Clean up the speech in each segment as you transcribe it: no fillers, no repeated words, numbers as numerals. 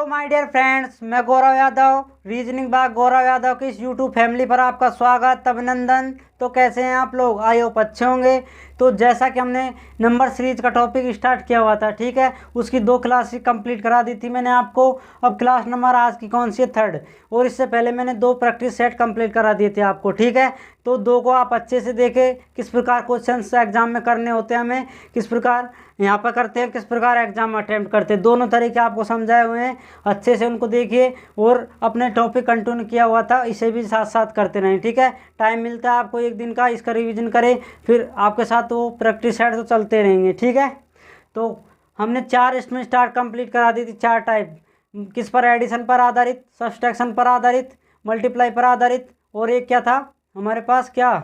तो my dear friends, मैं Gaurav Yadav, reasoning bye Gaurav Yadav की इस यूट्यूब फैमिली पर आपका स्वागत, अभिनंदन। तो कैसे हैं आप लोग? आई होप अच्छे होंगे। तो जैसा कि हमने नंबर सीरीज का टॉपिक स्टार्ट किया हुआ था, ठीक है, उसकी 2 क्लास कंप्लीट करा दी थी मैंने आपको। अब क्लास नंबर आज की कौन सी है? 3rd। और इससे पहले मैंने 2 प्रैक्टिस सेट कंप्लीट करा दिए थे आपको, ठीक है। तो 2 को आप अच्छे से देखें, किस प्रकार क्वेश्चंस एग्जाम में करने होते हैं, हमें किस प्रकार यहाँ पर करते हैं, किस प्रकार एग्जाम अटेम्प्ट करते हैं, दोनों तरीके आपको समझाए हुए हैं। अच्छे से उनको देखिए और अपने टॉपिक कंटिन्यू किया हुआ था, इसे भी साथ साथ करते रहें, ठीक है। टाइम मिलता है आपको 1 दिन का, इसका रिवीजन करें, फिर आपके साथ वो प्रैक्टिस सेट तो चलते रहेंगे, ठीक है। तो हमने 4 इसमें स्टार्ट कंप्लीट करा दी थी, 4 टाइप। किस पर? एडिशन पर आधारित, सब्सट्रैक्शन पर आधारित, मल्टीप्लाई पर आधारित, और एक क्या था हमारे पास, क्या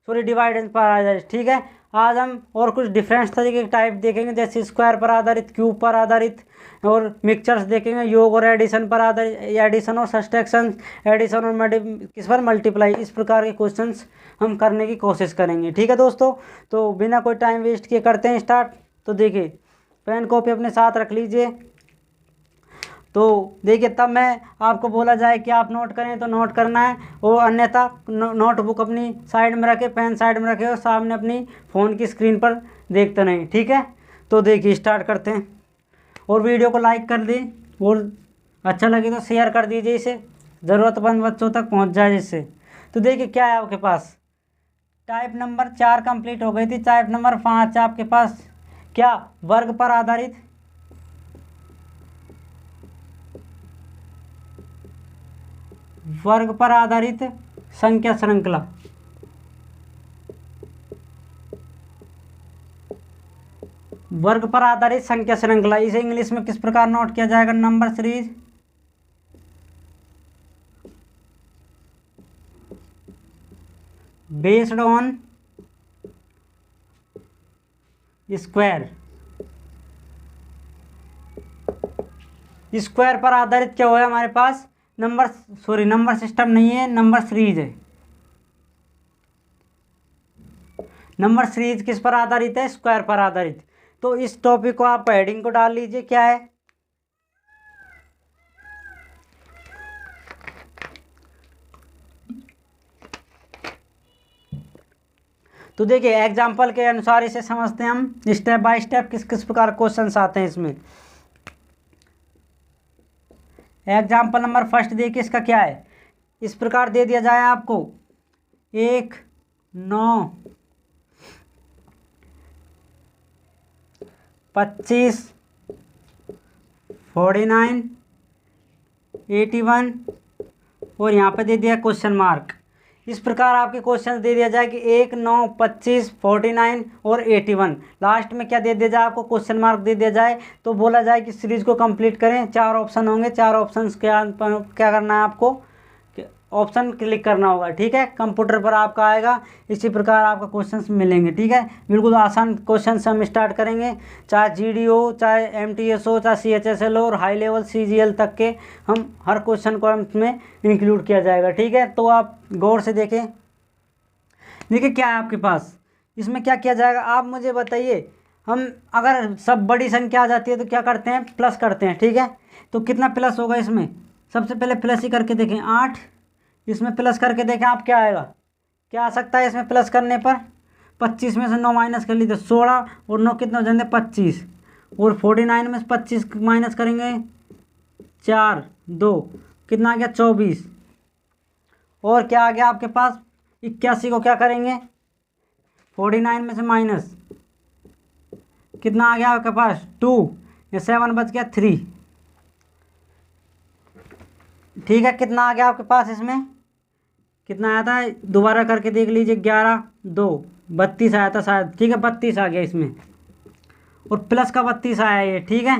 सॉरी डिवाइडेंस पर आधारित, ठीक है। आज हम और कुछ डिफरेंस तरीके के टाइप देखेंगे, जैसे स्क्वायर पर आधारित, क्यूब पर आधारित, और मिक्सचर्स देखेंगे, योग और एडिशन पर आधारित, एडिशन और सब्सट्रैक्शन, एडिशन और किस पर? मल्टीप्लाई। इस प्रकार के क्वेश्चंस हम करने की कोशिश करेंगे, ठीक है दोस्तों। तो बिना कोई टाइम वेस्ट किए करते हैं स्टार्ट। तो देखिए, पेन कॉपी अपने साथ रख लीजिए। तो देखिए, तब मैं आपको बोला जाए कि आप नोट करें तो नोट करना है, और अन्यथा नोटबुक अपनी साइड में रखें, पेन साइड में रखें और सामने अपनी फ़ोन की स्क्रीन पर देखते रहें, ठीक है। तो देखिए स्टार्ट करते हैं, और वीडियो को लाइक कर दें, और अच्छा लगे तो शेयर कर दीजिए, इसे ज़रूरतमंद बच्चों तक पहुंच जाए जिससे। तो देखिए क्या है आपके पास, टाइप नंबर 4 कंप्लीट हो गई थी। टाइप नंबर 5 आपके पास क्या? वर्ग पर आधारित, वर्ग पर आधारित संख्या श्रृंखला। वर्ग पर आधारित संख्या श्रृंखला, इसे इंग्लिश में किस प्रकार नोट किया जाएगा? Number series based on square. Square पर आधारित क्या हुआ है हमारे पास? नंबर सिस्टम नहीं है, नंबर सीरीज है। नंबर सीरीज किस पर आधारित है? स्क्वायर पर आधारित। तो इस टॉपिक को आप हेडिंग को डाल लीजिए, क्या है? तो देखिए एग्जाम्पल के अनुसार इसे समझते हैं हम स्टेप बाय स्टेप, किस किस प्रकार क्वेश्चंस आते हैं इसमें। एग्जाम्पल नंबर फर्स्ट देखिए, इसका क्या है? इस प्रकार दे दिया जाए आपको 1, 9, 25, 49, 81, और यहाँ पे दे दिया क्वेश्चन मार्क। इस प्रकार आपके क्वेश्चन दे दिया जाए कि 1, 9, 25, 49 और 81, लास्ट में क्या दे दिया जाए आपको? क्वेश्चन मार्क दे दिया जाए। तो बोला जाए कि सीरीज को कंप्लीट करें। 4 ऑप्शन होंगे, 4 ऑप्शन क्या करना है आपको? ऑप्शन क्लिक करना होगा, ठीक है। कंप्यूटर पर आपका आएगा, इसी प्रकार आपका क्वेश्चंस मिलेंगे, ठीक है। बिल्कुल आसान क्वेश्चन से हम स्टार्ट करेंगे, चाहे जीडी हो, चाहे एमटीएस हो, चाहे सीएचएसएल हो, और हाई लेवल सीजीएल तक के हम हर क्वेश्चन को इसमें इंक्लूड किया जाएगा, ठीक है। तो आप गौर से देखें। देखिए क्या है आपके पास, इसमें क्या किया जाएगा आप मुझे बताइए। हम अगर सब बड़ी संख्या आ जाती है तो क्या करते हैं? प्लस करते हैं, ठीक है। तो कितना प्लस होगा इसमें? सबसे पहले प्लस ही करके देखें, 8। इसमें प्लस करके देखें आप, क्या आएगा? क्या आ सकता है इसमें प्लस करने पर? 25 में से 9 माइनस कर लीजिए, 16, और 9 कितने हो जाएंगे? 25, और 49 में से 25 माइनस करेंगे, 4, 2, कितना आ गया? 24, और क्या आ गया आपके पास? 81 को क्या करेंगे? 49 में से माइनस, कितना आ गया आपके पास? 2, या 7 बच गया 3, ठीक है। कितना आ गया आपके पास इसमें? कितना आया था? दोबारा करके देख लीजिए, 11, 2, 32 आया था शायद, ठीक है। 32 आ गया इसमें, और प्लस का 32 आया ये, ठीक है।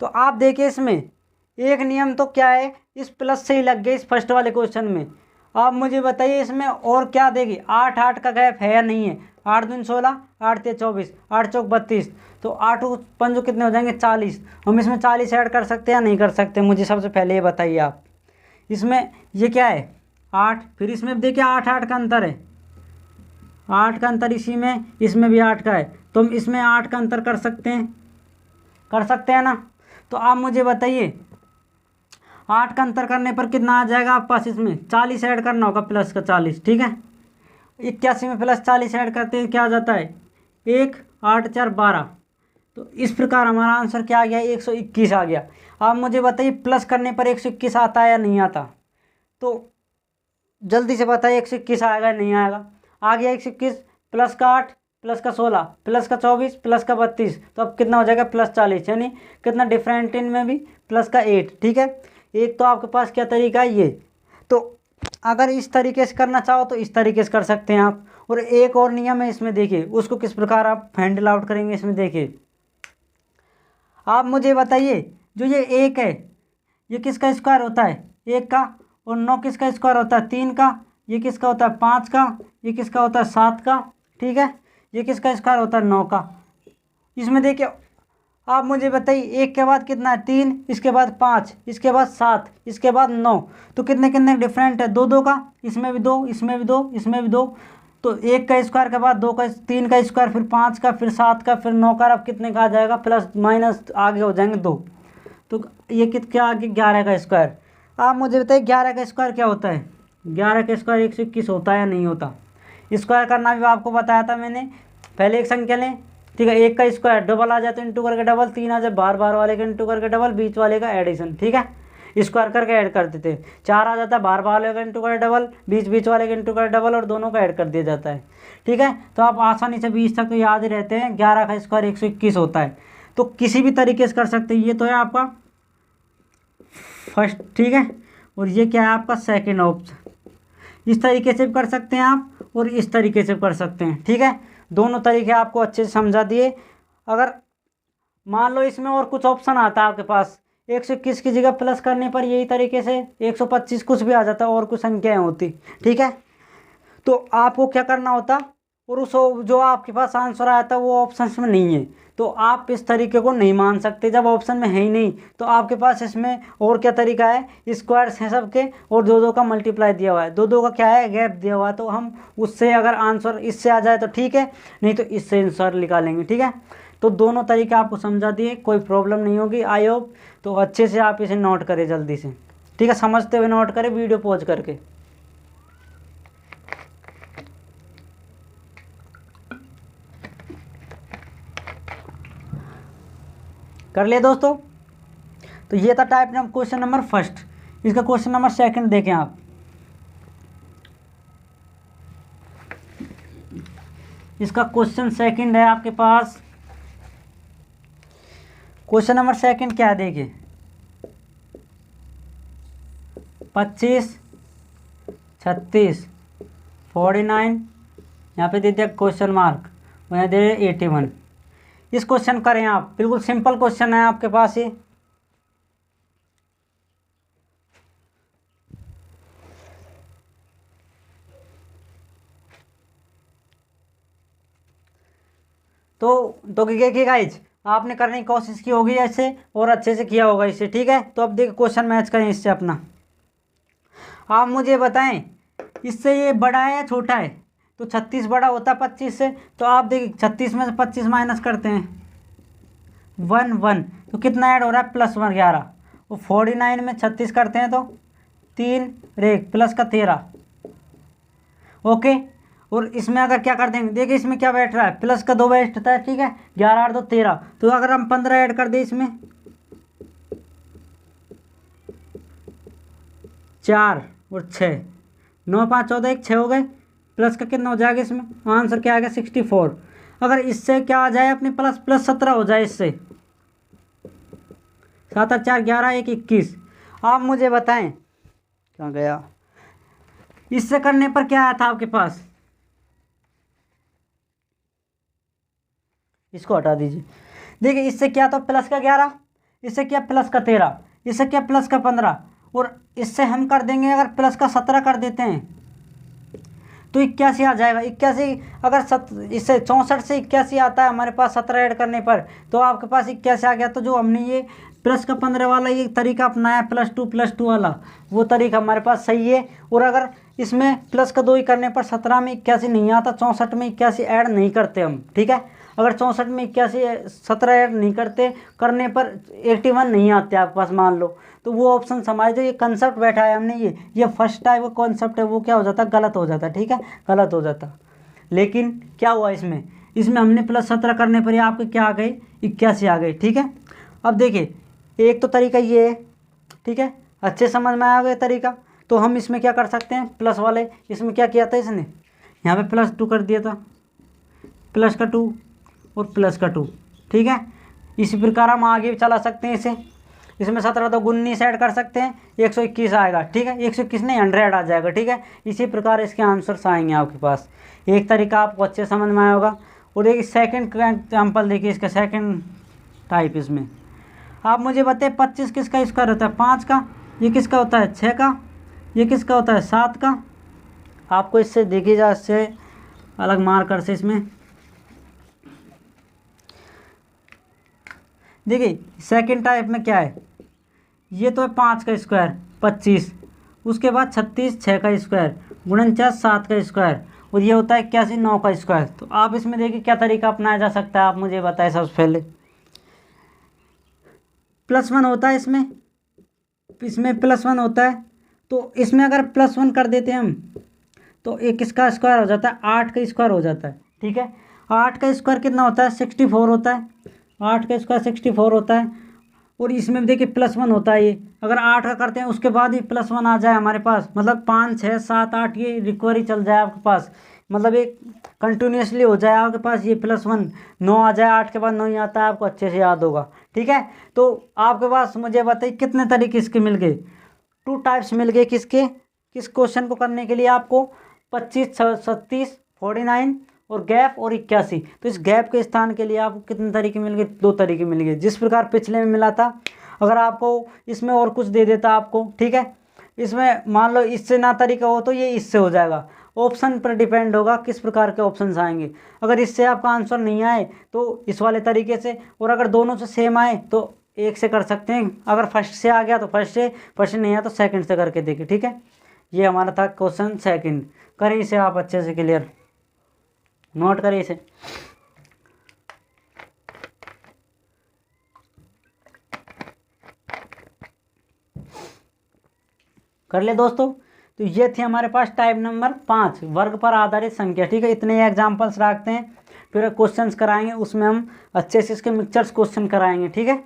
तो आप देखिए इसमें एक नियम तो क्या है, इस प्लस से ही लग गए इस फर्स्ट वाले क्वेश्चन में। आप मुझे बताइए इसमें और क्या देखिए, 8, 8 का गैप है या नहीं है? 8 दूनी 16, 8 तिया 24, 8 चौक 32, तो 8 पंजो कितने हो जाएंगे? 40। हम इसमें 40 ऐड कर सकते हैं या नहीं कर सकते? मुझे सबसे पहले ये बताइए आप। इसमें ये क्या है? 8, फिर इसमें देखिए 8, 8 का अंतर है, 8 का अंतर इसी में, इसमें भी 8 का है, तो हम इसमें 8 का अंतर कर सकते हैं ना। तो आप मुझे बताइए 8 का अंतर करने पर कितना आ जाएगा आप पास, इसमें 40 ऐड करना होगा प्लस का 40, ठीक है। 81 में प्लस 40 ऐड करते हैं क्या आ जाता है 1, 8 4 12। तो इस प्रकार हमारा आंसर क्या आ गया 121 आ गया। आप मुझे बताइए प्लस करने पर 121 आता है या नहीं आता, तो जल्दी से बताइए 121 आएगा या नहीं आएगा। आ गया 121, प्लस का 8, प्लस का 16, प्लस का 24, प्लस का 32, तो अब कितना हो जाएगा प्लस 40, यानी कितना डिफरेंट इनमें भी प्लस का 8, ठीक है। एक तो आपके पास क्या तरीका है ये, तो अगर इस तरीके से करना चाहो तो इस तरीके से कर सकते हैं आप। और एक और नियम है इसमें, देखिए उसको किस प्रकार आप हैंडल आउट करेंगे इसमें। देखिए आप मुझे बताइए जो ये 1 है ये किसका स्क्वायर होता है 1 का, और 9 किसका स्क्वायर होता है 3 का, ये किसका होता है 5 का, ये किसका होता है 7 का, ठीक है। ये किसका स्क्वायर होता है 9 का। इसमें देखिए आप मुझे बताइए 1 के बाद कितना है 3, इसके बाद 5, इसके बाद 7, इसके बाद 9, तो कितने कितने डिफरेंट है 2 2 का, इसमें भी 2, इसमें भी 2, इसमें भी 2। तो 1 का स्क्वायर के बाद 2 का, 3 का स्क्वायर, फिर 5 का, फिर 7 का, फिर 9 का, अब कितने का आ जाएगा प्लस माइनस आगे हो जाएंगे 2। तो ये क्या आगे 11 का स्क्वायर। आप मुझे बताइए 11 का स्क्वायर क्या होता है, 11 का स्क्वायर 121 होता है या नहीं होता। स्क्वायर करना भी आपको बताया था मैंने, पहले एक संख्या लें, ठीक है, 1 का स्क्वायर डबल आ जाए तो इंटू करके डबल, 3 आ जाए बार बार वाले का इंटू करके डबल, बीच वाले का एडिशन, ठीक है, स्क्वायर करके ऐड कर देते हैं। 4 आ जाता है बार बार वाले का इंटू करके डबल, बीच वाले का इंटू करके डबल, और दोनों का ऐड कर दिया जाता है, ठीक है। तो आप आसानी से 20 तक तो याद ही रहते हैं, 11 का स्क्वायर 121 होता है। तो किसी भी तरीके से कर सकते हैं। ये तो है आपका फर्स्ट, ठीक है, और ये क्या है आपका सेकेंड ऑप्शन। इस तरीके से भी कर सकते हैं आप, और इस तरीके से भी कर सकते हैं, ठीक है। दोनों तरीके आपको अच्छे से समझा दिए। अगर मान लो इसमें और कुछ ऑप्शन आता है आपके पास, 121 की जगह प्लस करने पर यही तरीके से 125 कुछ भी आ जाता है और कुछ संख्याएं होती, ठीक है। तो आपको क्या करना होता, और उस जो आपके पास आंसर आया था वो ऑप्शन में नहीं है, तो आप इस तरीके को नहीं मान सकते। जब ऑप्शन में है ही नहीं तो आपके पास इसमें और क्या तरीका है, स्क्वायर्स हैं सबके, और 2 2 का मल्टीप्लाई दिया हुआ है, 2 2 का क्या है गैप दिया हुआ है, तो हम उससे अगर आंसर इससे आ जाए तो ठीक है, नहीं तो इससे आंसर निकालेंगे, ठीक है। तो दोनों तरीके आपको समझा दिए, कोई प्रॉब्लम नहीं होगी आई होप। तो अच्छे से आप इसे नोट करें जल्दी से, ठीक है, समझते हुए नोट करें वीडियो पॉज करके। कर लिया दोस्तों। तो ये था टाइप क्वेश्चन नंबर फर्स्ट। इसका क्वेश्चन नंबर सेकंड देखें आप। इसका क्वेश्चन सेकंड है आपके पास, क्वेश्चन नंबर सेकंड क्या है देखिए, 25 36 49, यहाँ पे दे दिया क्वेश्चन मार्क, वहाँ दे 81। इस क्वेश्चन करें आप, बिल्कुल सिंपल क्वेश्चन है आपके पास ये। तो देखिए गाइज, आपने करने की कोशिश की होगी ऐसे, और अच्छे से किया होगा इसे, ठीक है। तो अब देखिए क्वेश्चन मैच करें इससे अपना। आप मुझे बताएं इससे ये बड़ा है या छोटा है, तो 36 बड़ा होता है 25 से, तो आप देखिए 36 में से 25 माइनस करते हैं 1 1, तो कितना ऐड हो रहा है +1 11, वो 49 में 36 करते हैं तो 3 रेख प्लस का 13, ओके। और इसमें अगर क्या कर देंगे, देखिए इसमें क्या बैठ रहा है प्लस का 2 बैठता है, ठीक है, 11 8 2 13, तो अगर हम 15 ऐड कर दें इसमें 4 और 6, 9 5 14 1 6 हो गए, प्लस का कितना हो जाएगा इसमें, आंसर क्या आएगा 64। अगर इससे क्या आ जाए अपने प्लस 17 हो जाए, इससे 7 8 4 11 1 21। आप मुझे बताएं क्या गया, इससे करने पर क्या आया था आपके पास, इसको हटा दीजिए। देखिए इससे क्या था प्लस का 11, इससे क्या प्लस का 13, इससे क्या प्लस का 15, और इससे हम कर देंगे अगर प्लस का 17 कर देते हैं तो 81 आ जाएगा। 81 अगर इससे 64 से 81 आता है हमारे पास 17 ऐड करने पर, तो आपके पास 81 आ गया। तो जो हमने ये प्लस का 15 वाला ये तरीका अपनाया +2 वाला, वो तरीका हमारे पास सही है। और अगर इसमें प्लस का 2 ही करने पर 17 में 81 नहीं आता, 64 में 81 ऐड नहीं करते हम, ठीक है। अगर 64 में 81 17 ऐड नहीं करने पर 81 नहीं आते आपके पास मान लो, तो वो ऑप्शन हमारे जो ये कंसेप्ट बैठा है हमने ये फर्स्ट टाइप का कॉन्सेप्ट है, वो क्या हो जाता है, गलत हो जाता है। ठीक है, गलत हो जाता। लेकिन क्या हुआ इसमें हमने +17 करने पर ये आपके क्या आ गई, 81 आ गई। ठीक है, अब देखिए एक तो तरीका ये है, ठीक है, अच्छे समझ में आ गया तरीका। तो हम इसमें क्या कर सकते हैं, प्लस वाले इसमें क्या किया था इसने, यहाँ पे +2 कर दिया था, प्लस का 2 और प्लस का 2। ठीक है, इसी प्रकार हम आगे भी चला सकते हैं इसमें 17 तो 19 ऐड कर सकते हैं, 121 आएगा। ठीक है, 121 नहीं 100 आ जाएगा। ठीक है, इसी प्रकार इसके आंसर्स आएंगे आपके पास। एक तरीका आपको अच्छे समझ में आया होगा। और एक सेकंड का एग्जाम्पल देखिए, इसका सेकंड टाइप। इसमें आप मुझे बताइए 25 किसका स्क्वायर होता है, 5 का। ये किसका होता है, 6 का। ये किसका होता है, 7 का। आपको इससे देखिए जा इससे अलग मार्कर से इसमें देखिए सेकंड टाइप में क्या है, ये तो है 5 का स्क्वायर 25, उसके बाद 36 6 का स्क्वायर, 49 7 का स्क्वायर, और ये होता है 81 9 का स्क्वायर। तो आप इसमें देखिए क्या तरीका अपनाया जा सकता है, आप मुझे बताएं। सबसे पहले +1 होता है इसमें +1 होता है, तो इसमें अगर +1 कर देते हैं हम तो एक इसका स्क्वायर हो जाता है, 8 का स्क्वायर हो जाता है। ठीक है, 8 का स्क्वायर कितना होता है, 64 होता है। 8 का स्क्वायर 64 होता है। और इसमें देखिए +1 होता है। ये अगर 8 का करते हैं उसके बाद ही +1 आ जाए हमारे पास, मतलब 5 6 7 8 ये रिकवरी चल जाए आपके पास, मतलब एक कंटिन्यूसली हो जाए आपके पास ये +1 9 आ जाए, 8 के बाद 9 ही आता है, आपको अच्छे से याद होगा। ठीक है, तो आपके पास मुझे बताइए कितने तरीके इसके मिल गए, 2 टाइप्स मिल गए किस क्वेश्चन को करने के लिए आपको, 25 36 49 और गैप और 81। तो इस गैप के स्थान के लिए आपको कितने तरीके मिल गए, 2 तरीके मिल गए, जिस प्रकार पिछले में मिला था। अगर आपको इसमें और कुछ दे देता आपको, ठीक है, इसमें मान लो इससे ना तरीका हो तो ये इससे हो जाएगा। ऑप्शन पर डिपेंड होगा किस प्रकार के ऑप्शंस आएंगे। अगर इससे आपका आंसर नहीं आए तो इस वाले तरीके से, और अगर दोनों से सेम आए तो एक से कर सकते हैं। अगर फर्स्ट से आ गया तो फर्स्ट से नहीं आया तो सेकंड से करके देखिए। ठीक है, ये हमारा था क्वेश्चन सेकंड। करें इसे आप अच्छे से क्लियर, नोट करिए इसे। कर ले दोस्तों, तो ये थी हमारे पास टाइप नंबर 5 वर्ग पर आधारित संख्या। ठीक है, इतने एग्जाम्पल्स रखते हैं, फिर क्वेश्चंस कराएंगे, उसमें हम अच्छे से इसके मिक्सचर्स क्वेश्चन कराएंगे। ठीक है,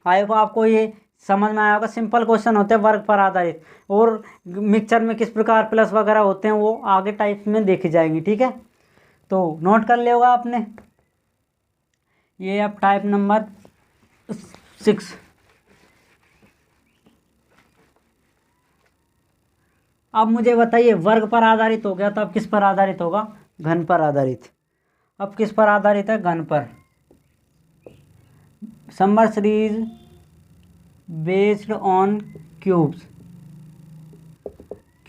आई होप आपको ये समझ में आया होगा। सिंपल क्वेश्चन होते हैं वर्ग पर आधारित, और मिक्सचर में किस प्रकार प्लस वगैरह होते हैं वो आगे टाइप में देखे जाएंगे। ठीक है, तो नोट कर लिया होगा आपने। ये अब टाइप नंबर 6। अब मुझे बताइए वर्ग पर आधारित हो गया तो अब किस पर आधारित होगा, घन पर आधारित। अब किस पर आधारित है, घन पर। Summer series based on cubes,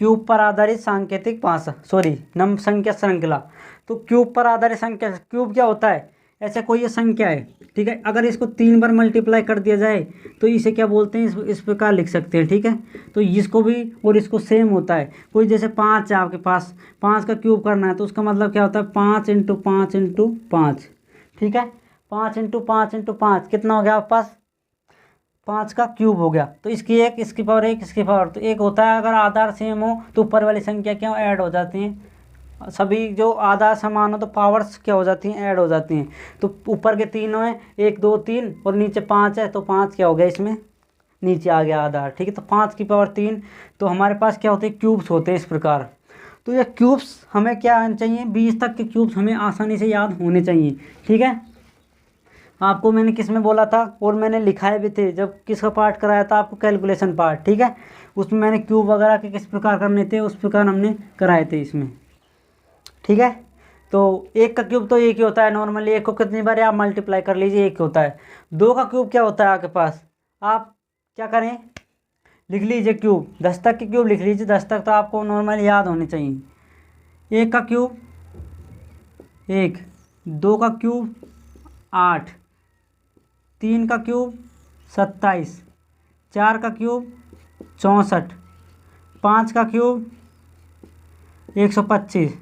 cube पर आधारित सांकेतिक भाषा, संख्या श्रृंखला। तो क्यूब पर आधारित संख्या, क्यूब क्या होता है, ऐसे कोई ये संख्या है, ठीक है, अगर इसको 3 बार मल्टीप्लाई कर दिया जाए तो इसे क्या बोलते हैं, इस प्रकार लिख सकते हैं। ठीक है, तो इसको भी और इसको सेम होता है। कोई जैसे 5 है आपके पास, 5 का क्यूब करना है तो उसका मतलब क्या होता है, 5 × 5 × 5। ठीक है, 5 × 5 × 5 कितना हो गया आपके पास, 5 का क्यूब हो गया। तो इसकी एक, इसकी पावर एक, इसकी पावर, तो एक होता है अगर आधार सेम हो तो ऊपर वाली संख्या क्या ऐड हो जाती हैं, सभी जो आधार समान हो तो पावर्स क्या हो जाती हैं, ऐड हो जाती हैं। तो ऊपर के 3 हैं, 1 2 3 और नीचे 5 है, तो 5 क्या हो गया इसमें नीचे आ गया आधार। ठीक है, तो 5 की पावर 3। तो हमारे पास क्या होते हैं, क्यूब्स होते हैं इस प्रकार। तो ये क्यूब्स हमें क्या आने चाहिए, 20 तक के क्यूब्स हमें आसानी से याद होने चाहिए। ठीक है, आपको मैंने किस में बोला था और मैंने लिखाए भी थे जब किसका पार्ट कराया था आपको, कैलकुलेशन पार्ट। ठीक है, उसमें मैंने क्यूब वगैरह के किस प्रकार करने थे उस प्रकार हमने कराए थे इसमें। ठीक है, तो 1 का क्यूब तो एक ही होता है नॉर्मली, 1 को कितनी बार आप मल्टीप्लाई कर लीजिए, 1 होता है। 2 का क्यूब क्या होता है आपके पास, आप क्या करें, लिख लीजिए क्यूब, 10 तक के क्यूब लिख लीजिए, 10 तक तो आपको नॉर्मली याद होने चाहिए। 1 का क्यूब 1, 2 का क्यूब 8, 3 का क्यूब 27, 4 का क्यूब 64, 5 का क्यूब 125,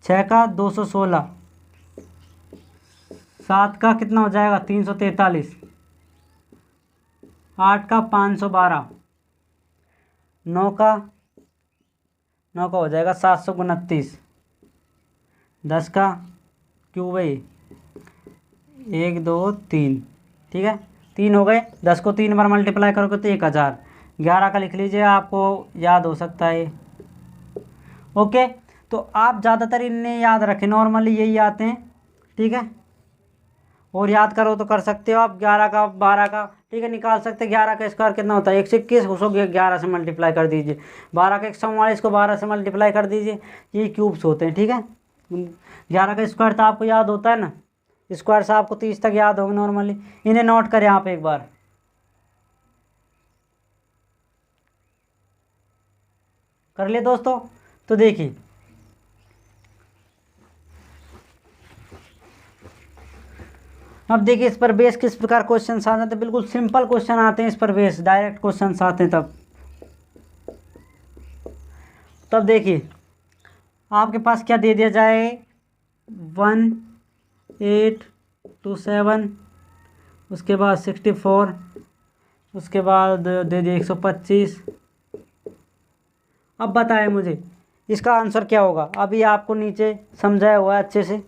6 का 216, 7 का कितना हो जाएगा 343, 8 का 512, 9 का हो जाएगा 729, 10 का क्यूब है 1 2 3, ठीक है 3 हो गए। 10 को 3 बार मल्टीप्लाई करोगे तो 1000। 11 का लिख लीजिए, आपको याद हो सकता है। ओके, तो आप ज़्यादातर इन्हें याद रखें, नॉर्मली यही आते हैं, ठीक है। और याद करो तो कर सकते हो आप 11 का 12 का, ठीक है, निकाल सकते हैं। 11 का स्क्वायर कितना होता है 121, उसको 11 से मल्टीप्लाई कर दीजिए। 12 का 144 को 12 से मल्टीप्लाई कर दीजिए। ये क्यूब्स होते हैं, ठीक है। 11 का स्क्वायर तो आपको याद होता है ना, स्क्वायर से आपको 30 तक याद होगा नॉर्मली। इन्हें नोट करें आप एक बार। कर लिए दोस्तों? तो देखिए, अब देखिए इस पर बेस किस प्रकार क्वेश्चन आते हैं। तो बिल्कुल सिंपल क्वेश्चन आते हैं इस पर बेस, डायरेक्ट क्वेश्चन आते हैं। तब देखिए आपके पास क्या दे दिया जाए, 1 8 2 7, उसके बाद 64, उसके बाद दे दिए 125। अब बताएं मुझे इसका आंसर क्या होगा। अभी आपको नीचे समझाया हुआ है अच्छे से।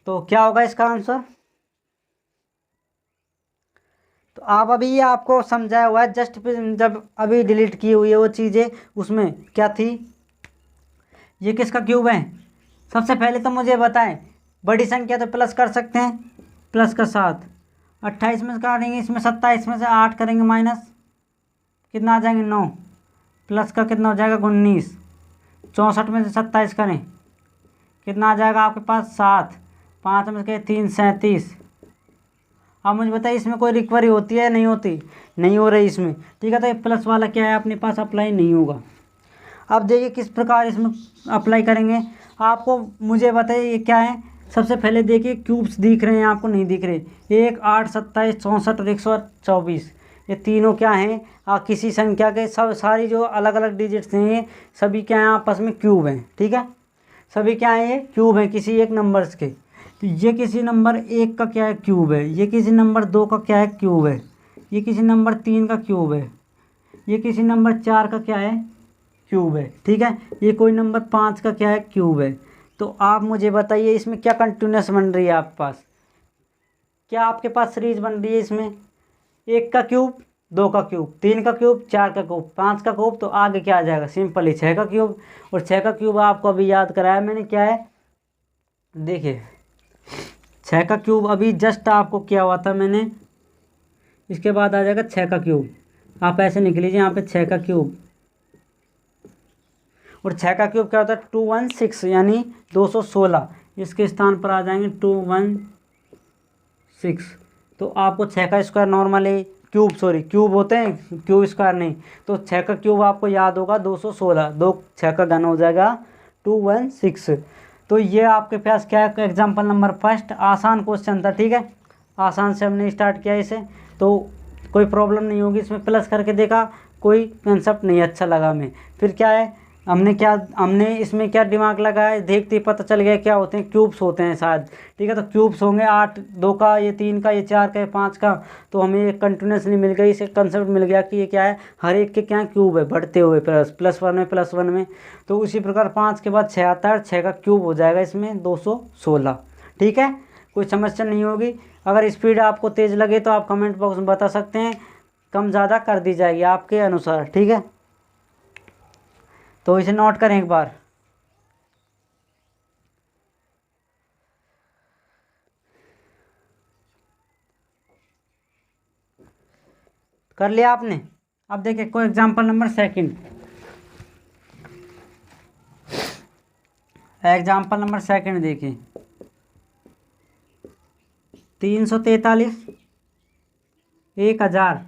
तो क्या होगा इसका आंसर? तो आप अभी ये आपको समझाया हुआ है, जस्ट जब अभी डिलीट की हुई है वो चीज़ें, उसमें क्या थी। ये किसका क्यूब है? सबसे पहले तो मुझे बताएं, बड़ी संख्या तो प्लस कर सकते हैं, प्लस का 7, 28 में से काटेंगे, इसमें 27 में से 8 करेंगे माइनस, कितना आ जाएंगे 9, प्लस का कितना हो जाएगा 19, 64 में से 27 करें, कितना आ जाएगा आपके पास 7, 5 में से 3 37। अब मुझे बताइए इसमें कोई रिकवरी होती है नहीं होती? नहीं हो रही इसमें, ठीक है। तो ये प्लस वाला क्या है अपने पास अप्लाई नहीं होगा। अब देखिए किस प्रकार इसमें अप्लाई करेंगे आपको, मुझे बताइए ये क्या है। सबसे पहले देखिए क्यूब्स दिख रहे हैं आपको, नहीं दिख रहे? 1 8 27 64 और 124, ये तीनों क्या हैं किसी संख्या के, सब सारी जो अलग अलग डिजिट्स हैं ये सभी क्या हैं आपस में क्यूब हैं, ठीक है। सभी क्या हैं, ये क्यूब हैं किसी एक नंबर्स के। तो ये किसी नंबर 1 का क्या है क्यूब है, ये किसी नंबर 2 का क्या है क्यूब है, ये किसी नंबर 3 का क्यूब है, ये किसी नंबर 4 का क्या है क्यूब है, ठीक है। ये कोई नंबर 5 का क्या है क्यूब है। तो आप मुझे बताइए इसमें क्या कंटिन्यूस बन रही है आपके पास, क्या आपके पास सीरीज बन रही है इसमें? 1 का क्यूब, 2 का क्यूब, 3 का क्यूब, 4 का क्यूब, 5 का क्यूब। तो आगे क्या आ जाएगा, सिंपली 6 का क्यूब। और 6 का क्यूब आपको अभी याद कराया मैंने, क्या है देखिए 6 का क्यूब अभी जस्ट आपको किया हुआ था मैंने। इसके बाद आ जाएगा 6 का क्यूब, आप ऐसे लिख लीजिए यहाँ पे 6 का क्यूब। और 6 का क्यूब क्या होता है 216, यानी 216। इसके स्थान पर आ जाएंगे 216। तो आपको 6 का स्क्वायर नॉर्मली क्यूब होते हैं, क्यूब स्क्वायर नहीं। तो 6 का क्यूब आपको याद होगा 216, 6 का घन हो जाएगा 216। तो ये आपके पास क्या है एग्जाम्पल नंबर फर्स्ट, आसान क्वेश्चन था, ठीक है। आसान से हमने स्टार्ट किया इसे, तो कोई प्रॉब्लम नहीं होगी इसमें। प्लस करके देखा, कोई कंसेप्ट नहीं अच्छा लगा हमें। फिर क्या है हमने इसमें क्या दिमाग लगाया, देखते ही पता चल गया क्या होते हैं, क्यूब्स होते हैं शायद, ठीक है। तो क्यूब्स होंगे 8, 2 का, ये 3 का, ये 4 का, ये 5 का। तो हमें एक कंटिन्यूसली मिल गई, इसे कंसेप्ट मिल गया कि ये क्या है, हर एक के क्या क्यूब है बढ़ते हुए, +1 में। तो उसी प्रकार 5 के बाद 6 आता है, 6 का क्यूब हो जाएगा इसमें 216, ठीक है। कोई समस्या नहीं होगी। अगर स्पीड आपको तेज़ लगे तो आप कमेंट बॉक्स में बता सकते हैं, कम ज़्यादा कर दी जाएगी आपके अनुसार, ठीक है। तो इसे नोट करें एक बार। कर लिया आपने? अब देखिए कोई एग्जांपल नंबर सेकंड, देखिए 343, 1000,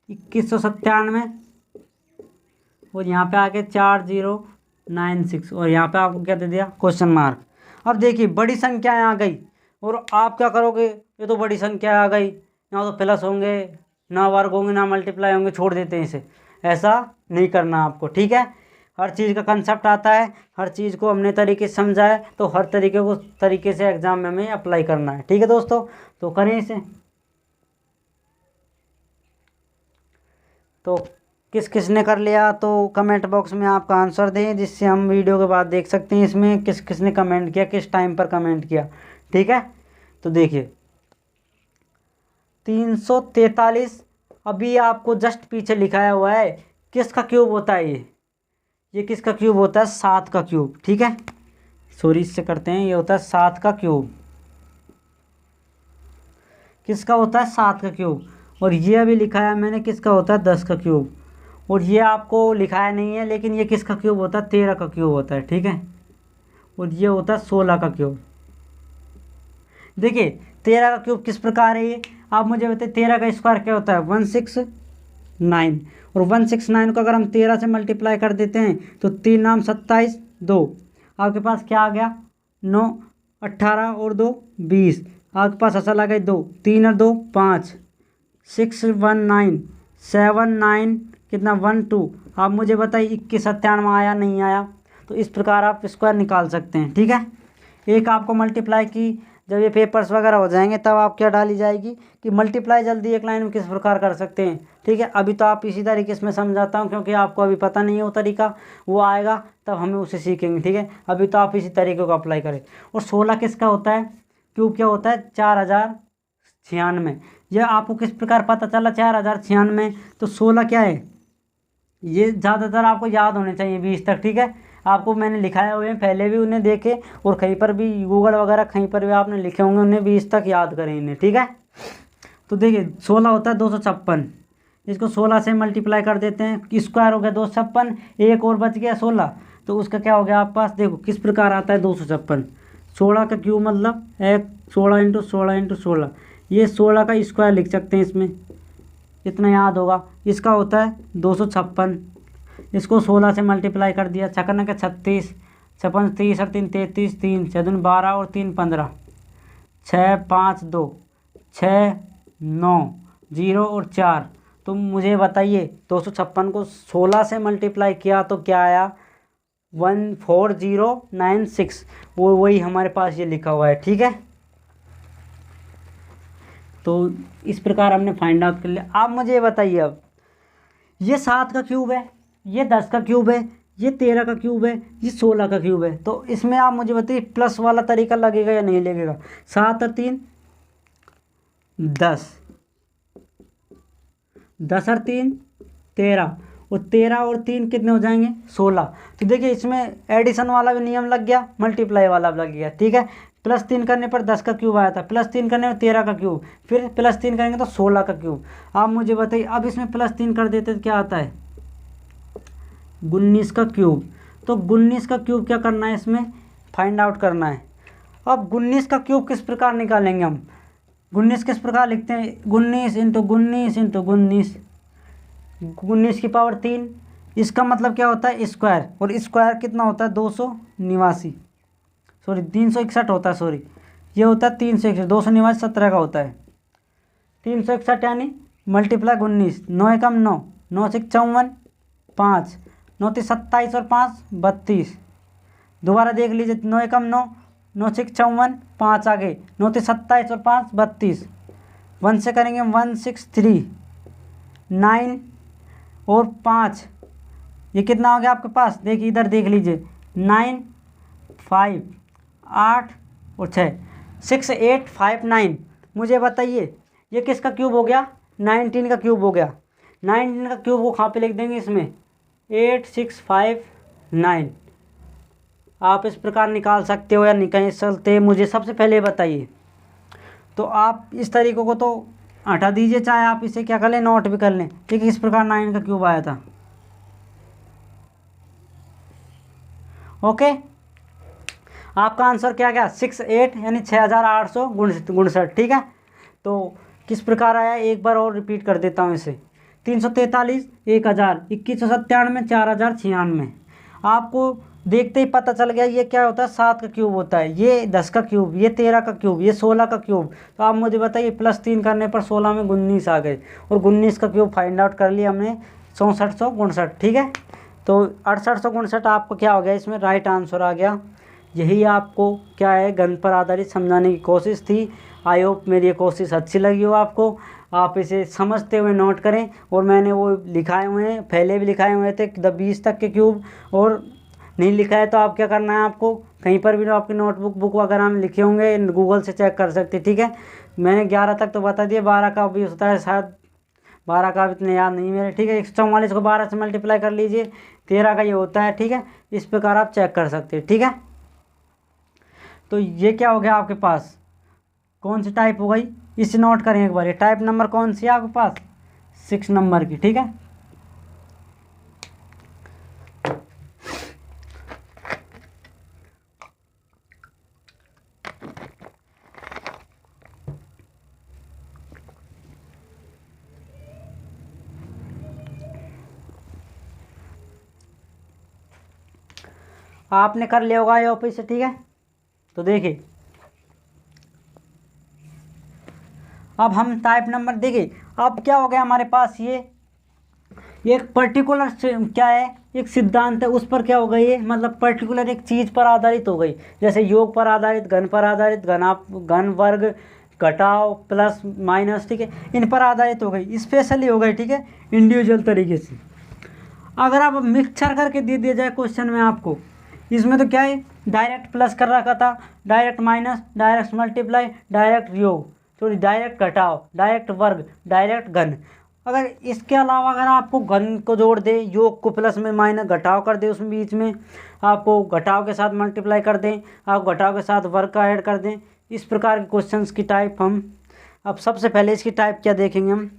2197, और यहाँ पे आके 4096, और यहाँ पे आपको क्या दे दिया क्वेश्चन मार्क। अब देखिए बड़ी संख्याएं आ गई, और आप क्या करोगे, ये तो बड़ी संख्या आ गई, यहाँ तो प्लस होंगे, ना वर्ग होंगे ना मल्टीप्लाई होंगे, छोड़ देते हैं इसे। ऐसा नहीं करना आपको, ठीक है। हर चीज़ का कंसेप्ट आता है, हर चीज़ को हमने तरीके से समझा है, तो हर तरीके से एग्ज़ाम में हमें अप्लाई करना है, ठीक है दोस्तों। तो करें इसे। तो किस किस ने कर लिया तो कमेंट बॉक्स में आपका आंसर दें, जिससे हम वीडियो के बाद देख सकते हैं इसमें किस किस ने कमेंट किया, किस टाइम पर कमेंट किया, ठीक है। तो देखिए 343 अभी आपको जस्ट पीछे लिखाया हुआ है। किसका क्यूब होता है ये किसका क्यूब होता है? 7 का क्यूब, ठीक है। सॉरी, इससे करते हैं, ये होता है 7 का क्यूब। किसका होता है? 7 का क्यूब। और ये अभी लिखाया मैंने किसका होता है? 10 का क्यूब। और ये आपको लिखाया नहीं है, लेकिन ये किसका क्यूब होता है? 13 का क्यूब होता है, ठीक है। और ये होता है 16 का क्यूब। देखिए 13 का क्यूब किस प्रकार है ये, आप मुझे बताइए। 13 का स्क्वायर क्या होता है? 169। और 169 को अगर हम 13 से मल्टीप्लाई कर देते हैं तो 3 नाम 27, 2 आपके पास क्या आ गया? 9, 18 और 2 20। आपके पास असल आ गई 2, 3 और 2 5, 619 79 कितना 12। आप मुझे बताइए 21 97 आया नहीं आया? तो इस प्रकार आप स्क्वायर निकाल सकते हैं, ठीक है। एक आपको मल्टीप्लाई की जब ये पेपर्स वगैरह हो जाएंगे तब आप क्या डाली जाएगी कि मल्टीप्लाई जल्दी एक लाइन में किस प्रकार कर सकते हैं, ठीक है। अभी तो आप इसी तरीके से मैं समझाता हूँ, क्योंकि आपको अभी पता नहीं है वो तरीका, वो आएगा तब हमें उसे सीखेंगे, ठीक है। अभी तो आप इसी तरीके को अप्लाई करें। और 16 किसका होता है? क्यूब क्या होता है? 4096। यह आपको किस प्रकार पता चला 4096? तो 16 क्या है? ये ज़्यादातर आपको याद होने चाहिए 20 तक, ठीक है। आपको मैंने लिखाए हुए हैं, पहले भी उन्हें देखे, और कहीं पर भी गूगल वगैरह कहीं पर भी आपने लिखे होंगे, उन्हें 20 तक याद करें इन्हें, ठीक है। तो देखिए 16 होता है 256। इसको 16 से मल्टीप्लाई कर देते हैं, स्क्वायर हो गया 256, एक और बच गया 16, तो उसका क्या हो गया आपके पास? देखो किस प्रकार आता है 256। 16 का क्यूब मतलब 16 × 16 × 16, ये 16 का स्क्वायर लिख सकते हैं इसमें, इतना याद होगा। इसका होता है 256। इसको 16 से मल्टीप्लाई कर दिया, छक्का का 36, 56 30 और 3 33, 3 6 दूनी 12 और 3 15, 6 5 2 6 9 0 और 4। तो मुझे बताइए 256 को 16 से मल्टीप्लाई किया तो क्या आया? 14096। वो वही हमारे पास ये लिखा हुआ है, ठीक है। तो इस प्रकार हमने फाइंड आउट कर लिया। आप मुझे बताइए, अब ये 7 का क्यूब है, ये 10 का क्यूब है, ये 13 का क्यूब है, ये 16 का क्यूब है, तो इसमें आप मुझे बताइए प्लस वाला तरीका लगेगा या नहीं लगेगा? 7 और 3 10, 10 और 3 13, और 13 और 3 कितने हो जाएंगे? 16। तो देखिए इसमें एडिशन वाला भी नियम लग गया, मल्टीप्लाई वाला भी लग गया, ठीक है। +3 करने पर 10 का क्यूब आया था, +3 करने में 13 का क्यूब, फिर +3 करेंगे तो 16 का क्यूब। आप मुझे बताइए अब इसमें +3 कर देते तो क्या आता है? 19 का क्यूब। तो 19 का क्यूब क्या करना है? इसमें फाइंड आउट करना है। अब 19 का क्यूब किस प्रकार निकालेंगे हम? 19 किस प्रकार लिखते हैं? 19 × 19 × 19, 19 की पावर 3। इसका मतलब क्या होता है? स्क्वायर। और स्क्वायर कितना होता है? 289, सॉरी 361 होता है, सॉरी ये होता है 361, 289 17 का होता है। 361 यानी मल्टीप्लाई 19, 9 एकम 9, 9 से 54 5, 9 से 27 और 5 32। दोबारा देख लीजिए, 9 एकम 9, 9 से 54 5 आ गए, 9 से 27 और 5 32। 1 से करेंगे 163, 9 और 5, ये कितना हो गया आपके पास? देखिए इधर देख लीजिए, 9 5 8 और 6, 6 8 5 9। मुझे बताइए ये किसका क्यूब हो गया? 19 का क्यूब हो गया। 19 का क्यूब को कहाँ पे लिख देंगे? इसमें 8 6 5 9। आप इस प्रकार निकाल सकते हो या निकाल सकते, मुझे सबसे पहले बताइए। तो आप इस तरीक़ों को तो हटा दीजिए, चाहे आप इसे क्या कर लें, नोट भी कर लें। ठीक है, इस प्रकार 9 का क्यूब आया था। ओके, आपका आंसर क्या गया? 68 यानी 6869। ठीक है, तो किस प्रकार आया एक बार और रिपीट कर देता हूँ इसे। 343 1000, 2197 4096। आपको देखते ही पता चल गया ये क्या होता है, 7 का क्यूब होता है, ये 10 का क्यूब, ये 13 का क्यूब, ये 16 का क्यूब। तो आप मुझे बताइए +3 करने पर 16 में 19 आ गए, और 19 का क्यूब फाइंड आउट कर लिया हमने, 6459। ठीक है, तो 6859 आपको क्या हो गया, इसमें राइट आंसर आ गया। यही आपको क्या है, गण पर आधारित समझाने की कोशिश थी। आई होप मेरी ये कोशिश अच्छी लगी हो आपको, आप इसे समझते हुए नोट करें। और मैंने वो लिखाए हुए हैं, पहले भी लिखाए हुए थे 20 तक के क्यूब, और नहीं लिखा है तो आप क्या करना है, आपको कहीं पर भी आपकी नोटबुक बुक वगैरह में लिखे होंगे, गूगल से चेक कर सकते। ठीक है, मैंने 11 तक तो बता दिया, 12 का भी होता है शायद, 12 का इतने याद नहीं मेरे। ठीक है, 144 को 12 से मल्टीप्लाई कर लीजिए, 13 का ये होता है। ठीक है, इस प्रकार आप चेक कर सकते हैं। ठीक है, तो ये क्या हो गया आपके पास, कौन सी टाइप हो गई, इसे नोट करें एक बार, ये टाइप नंबर कौन सी है आपके पास, 6 नंबर की। ठीक है, आपने कर लिया होगा ये ऑफिस से। ठीक है, तो देखिए अब हम टाइप नंबर देखिए, अब क्या हो गया हमारे पास, ये एक पर्टिकुलर क्या है, एक सिद्धांत है, उस पर क्या हो गई है, मतलब पर्टिकुलर एक चीज़ पर आधारित हो गई। जैसे योग पर आधारित, घन पर आधारित, घन वर्ग, घटाव, प्लस माइनस। ठीक है, इन पर आधारित हो गई, स्पेशली हो गई। ठीक है, इंडिविजुअल तरीके से। अगर आप मिक्सचर करके दे दिया जाए क्वेश्चन में आपको, इसमें तो क्या है, डायरेक्ट प्लस कर रखा था, direct minus, direct multiply, direct योग, सॉरी डायरेक्ट घटाव, डायरेक्ट वर्ग, डायरेक्ट घन। अगर इसके अलावा अगर आपको घन को जोड़ दे, योग को प्लस में माइनस, घटाव कर दे, उसमें बीच में आपको घटाव के साथ मल्टीप्लाई कर दें, आप घटाव के साथ वर्ग का ऐड कर दें, इस प्रकार के क्वेश्चंस की टाइप हम अब सबसे पहले इसकी टाइप क्या देखेंगे हम,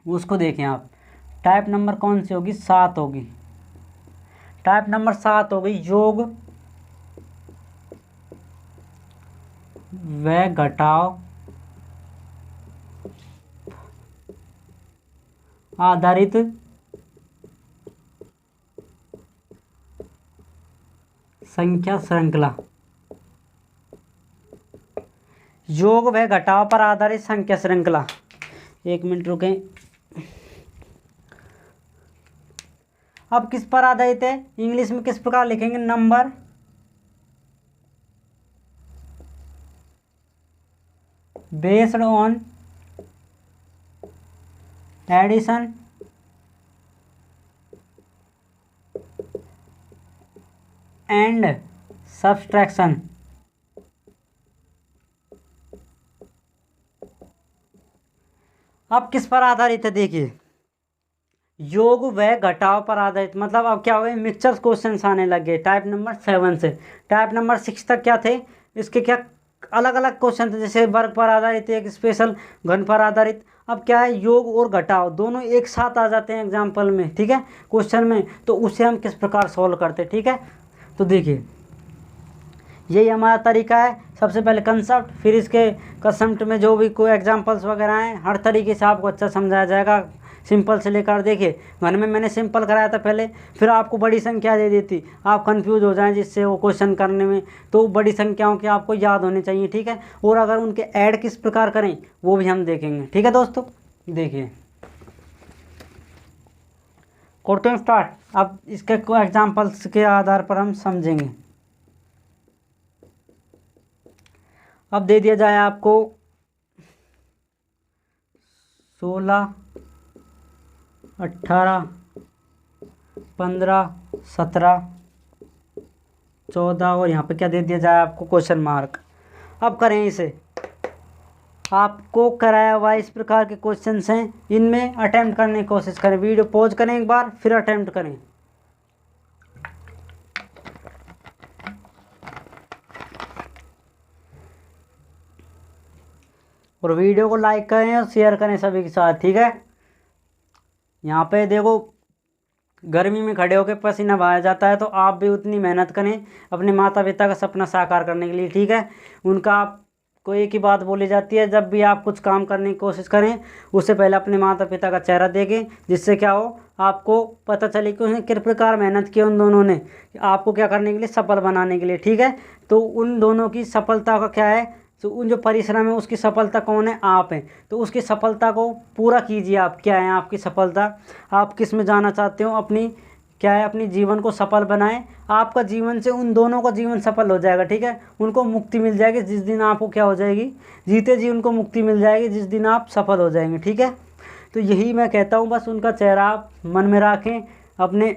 उसको देखें आप। टाइप नंबर कौन सी होगी, 7 होगी। टाइप नंबर 7 हो गई, योग व घटाव आधारित संख्या श्रृंखला। योग व घटाव पर आधारित संख्या श्रृंखला। एक मिनट रुकें, अब किस पर आधारित है, इंग्लिश में किस प्रकार लिखेंगे, number based on addition and subtraction. अब किस पर आधारित है, देखिए योग व घटाव पर आधारित, मतलब अब क्या हो गए, मिक्सचर क्वेश्चन आने लग गए टाइप नंबर 7 से। टाइप नंबर 6 तक क्या थे, इसके क्या अलग अलग क्वेश्चन थे, जैसे वर्ग पर आधारित, एक स्पेशल घन पर आधारित। अब क्या है, योग और घटाव दोनों एक साथ आ जाते हैं एग्जाम्पल में। ठीक है, क्वेश्चन में, तो उसे हम किस प्रकार सॉल्व करते हैं। ठीक है, तो देखिए यही हमारा तरीका है। सबसे पहले कंसेप्ट, फिर इसके कंसेप्ट में जो भी कोई एग्जांपल्स वगैरह हैं, हर तरीके से आपको अच्छा समझाया जाएगा, सिंपल से लेकर। देखिए घर में मैंने सिंपल कराया था पहले, फिर आपको बड़ी संख्या दे देती, आप कंफ्यूज हो जाएं जिससे वो क्वेश्चन करने में, तो बड़ी संख्याओं की आपको याद होनी चाहिए। ठीक है, और अगर उनके ऐड किस प्रकार करें वो भी हम देखेंगे। ठीक है दोस्तों, देखिए करते हैं स्टार्ट। अब इसके एग्जाम्पल्स के आधार पर हम समझेंगे। अब दे दिया जाए आपको 16, 18, 15, 17, 14 और यहाँ पे क्या दे दिया जाए आपको, क्वेश्चन मार्क। अब करें इसे, आपको कराया हुआ इस प्रकार के क्वेश्चंस हैं, इनमें अटेम्प्ट करने की कोशिश करें। वीडियो पॉज करें एक बार, फिर अटेम्प्ट करें। और वीडियो को लाइक करें और शेयर करें सभी के साथ। ठीक है, यहाँ पे देखो गर्मी में खड़े होकर पसीना बहाया जाता है, तो आप भी उतनी मेहनत करें अपने माता पिता का सपना साकार करने के लिए। ठीक है, उनका आपको एक ही बात बोली जाती है, जब भी आप कुछ काम करने की कोशिश करें उससे पहले अपने माता पिता का चेहरा देखें, जिससे क्या हो, आपको पता चले कि उसने किस प्रकार मेहनत की उन दोनों ने आपको क्या करने के लिए, सफल बनाने के लिए। ठीक है, तो उन दोनों की सफलता का क्या है, तो उन जो परिश्रम है उसकी सफलता कौन है, आप हैं। तो उसकी सफलता को पूरा कीजिए आप। क्या है आपकी सफलता, आप किस में जाना चाहते हो, अपनी क्या है, अपनी जीवन को सफल बनाएं। आपका जीवन से उन दोनों का जीवन सफल हो जाएगा। ठीक है, उनको मुक्ति मिल जाएगी जिस दिन आपको क्या हो जाएगी, जीते जी उनको मुक्ति मिल जाएगी जिस दिन आप सफल हो जाएंगे। ठीक है, तो यही मैं कहता हूँ, बस उनका चेहरा आप मन में रखें, अपने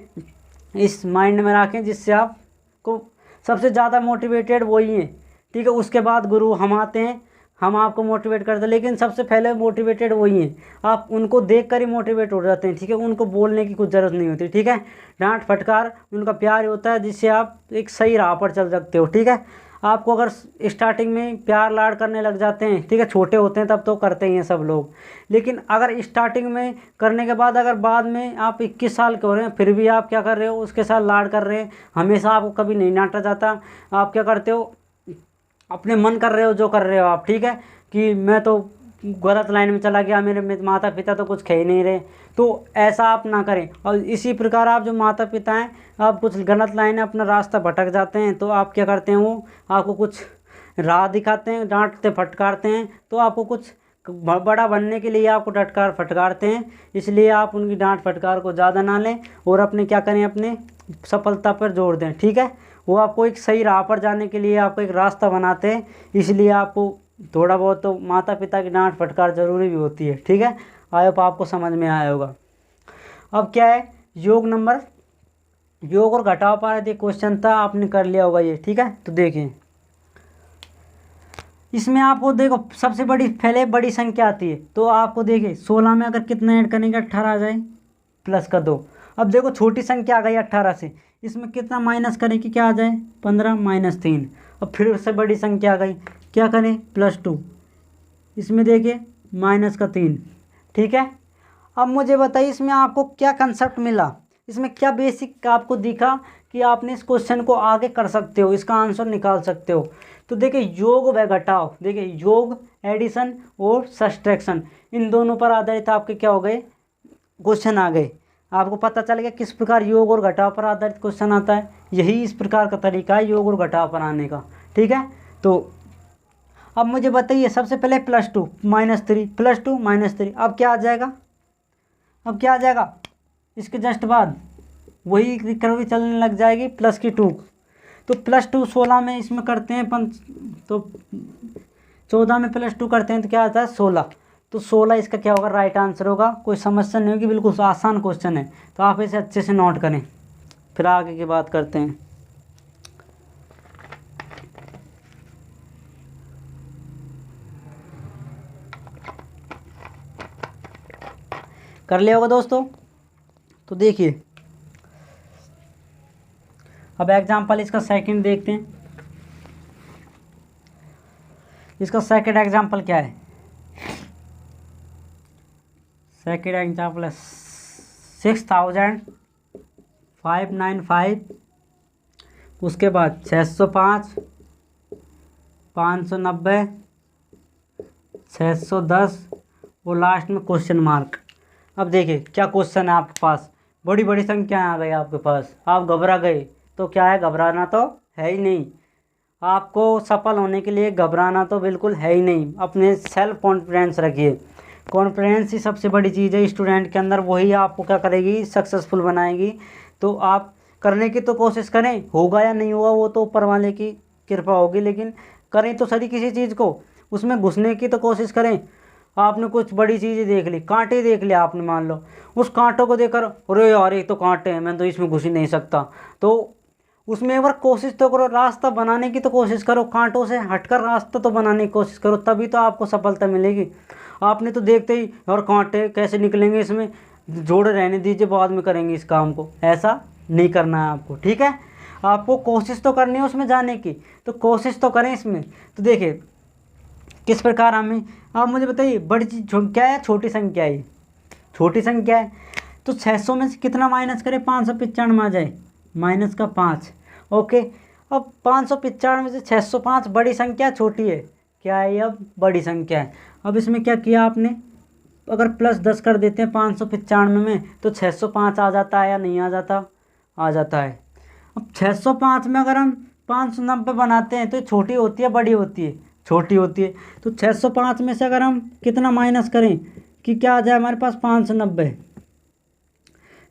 इस माइंड में रखें, जिससे आपको सबसे ज़्यादा मोटिवेटेड वही हैं। ठीक है, उसके बाद गुरु हम आते हैं, हम आपको मोटिवेट करते हैं, लेकिन सबसे पहले मोटिवेटेड वही हैं। आप उनको देख कर ही मोटिवेट हो जाते हैं। ठीक है, उनको बोलने की कुछ ज़रूरत नहीं होती। ठीक है, डांट फटकार उनका प्यार होता है जिससे आप एक सही राह पर चल सकते हो। ठीक है, आपको अगर स्टार्टिंग में प्यार लाड़ करने लग जाते हैं, ठीक है, छोटे होते हैं तब तो करते ही हैं सब लोग, लेकिन अगर स्टार्टिंग में करने के बाद अगर बाद में आप 21 साल के हो रहे हैं फिर भी आप क्या कर रहे हो, उसके साथ लाड़ कर रहे हैं, हमेशा आपको कभी नहीं डांटा जाता, आप क्या करते हो, अपने मन कर रहे हो जो कर रहे हो आप। ठीक है, कि मैं तो गलत लाइन में चला गया, मेरे माता पिता तो कुछ कह ही नहीं रहे, तो ऐसा आप ना करें। और इसी प्रकार आप जो माता पिता हैं, आप कुछ गलत लाइन अपना रास्ता भटक जाते हैं तो आप क्या करते हैं, वो आपको कुछ राह दिखाते हैं, डांटते फटकारते हैं, तो आपको कुछ बड़ा बनने के लिए आपको डटकार फटकारते हैं। इसलिए आप उनकी डांट फटकार को ज़्यादा ना लें और अपने क्या करें, अपने सफलता पर जोर दें। ठीक है, वो आपको एक सही राह पर जाने के लिए आपको एक रास्ता बनाते हैं, इसलिए आपको थोड़ा बहुत तो माता पिता की डांट फटकार ज़रूरी भी होती है। ठीक है, आई होप आपको समझ में आया होगा। अब क्या है, योग और घटाव पर एक क्वेश्चन था, आपने कर लिया होगा ये। ठीक है, तो देखिए इसमें आपको देखो सबसे बड़ी पहले बड़ी संख्या आती है, तो आपको देखिए 16 में अगर कितना ऐड करेंगे 18 आ जाए प्लस का 2। अब देखो छोटी संख्या आ गई 18 से, इसमें कितना माइनस करें कि क्या आ जाए 15 माइनस 3। अब फिर से बड़ी संख्या आ गई, क्या करें +2, इसमें देखिए माइनस का 3। ठीक है, अब मुझे बताइए इसमें आपको क्या कंसेप्ट मिला, इसमें क्या बेसिक आपको दिखा कि आपने इस क्वेश्चन को आगे कर सकते हो, इसका आंसर निकाल सकते हो। तो देखिए योग व घटाव, देखिए योग, एडिशन और सब्ट्रैक्शन, इन दोनों पर आधारित आपके क्या हो गए, क्वेश्चन आ गए। आपको पता चल गया किस प्रकार योग और घटाव पर आधारित क्वेश्चन आता है। यही इस प्रकार का तरीका है योग और घटाव पर आने का। ठीक है, तो अब मुझे बताइए सबसे पहले +2 -3 +2 -3, अब क्या आ जाएगा, अब क्या आ जाएगा, इसके जस्ट बाद वही रिकवरी चलने लग जाएगी +2। तो +2 16 में इसमें करते हैं तो 14 में +2 करते हैं तो क्या आता है 16। तो 16 इसका क्या होगा, राइट आंसर होगा। कोई समस्या नहीं होगी, बिल्कुल आसान क्वेश्चन है, तो आप इसे अच्छे से नोट करें। फिर आगे की बात करते हैं। कर लिया होगा दोस्तों, तो देखिए अब एग्जाम्पल इसका सेकंड देखते हैं। इसका सेकंड एग्जाम्पल क्या है, सेकंड एग्जाम्पल है 6595, उसके बाद 605, 590, 610 और लास्ट में क्वेश्चन मार्क। अब देखिए क्या क्वेश्चन है आपके पास, बड़ी बड़ी संख्या आ गई आपके पास, आप घबरा गए। तो क्या है, घबराना तो है ही नहीं, आपको सफल होने के लिए घबराना तो बिल्कुल है ही नहीं। अपने सेल्फ कॉन्फिडेंस रखिए, कॉन्फिडेंस ही सबसे बड़ी चीज़ है स्टूडेंट के अंदर, वही आपको क्या करेगी, सक्सेसफुल बनाएगी। तो आप करने की तो कोशिश करें, होगा या नहीं होगा वो तो ऊपर वाले की कृपा होगी, लेकिन करें तो सही किसी चीज़ को, उसमें घुसने की तो कोशिश करें। आपने कुछ बड़ी चीज़ें देख ली, कांटे देख लिया आपने, मान लो उस कांटों को देखकर अरे यार ये तो कांटे हैं, मैं तो इसमें घुस ही नहीं सकता, तो उसमें एक बार कोशिश तो करो, रास्ता बनाने की तो कोशिश करो, कांटों से हटकर रास्ता तो बनाने की कोशिश करो, तभी तो आपको सफलता मिलेगी। आपने तो देखते ही और कांटे कैसे निकलेंगे, इसमें जोड़े रहने दीजिए, बाद में करेंगे इस काम को, ऐसा नहीं करना है आपको। ठीक है, आपको कोशिश तो करनी है उसमें जाने की, तो कोशिश तो करें इसमें। तो देखिए किस प्रकार हमें, आप मुझे बताइए बड़ी चीज़ क्या है, छोटी संख्या है, छोटी संख्या है, तो 600 में से कितना माइनस करें, 595 आ जाए, -5। ओके, अब 595 में से 605 बड़ी संख्या छोटी है, क्या है, अब बड़ी संख्या है। अब इसमें क्या किया आपने, अगर +10 कर देते हैं 595 में तो 605 आ जाता है या नहीं आ जाता? आ जाता है। अब 605 में अगर हम 590 बनाते हैं तो ये छोटी होती है बड़ी होती है? छोटी होती है। तो 605 में से अगर हम कितना माइनस करें कि क्या आ जाए हमारे पास 590,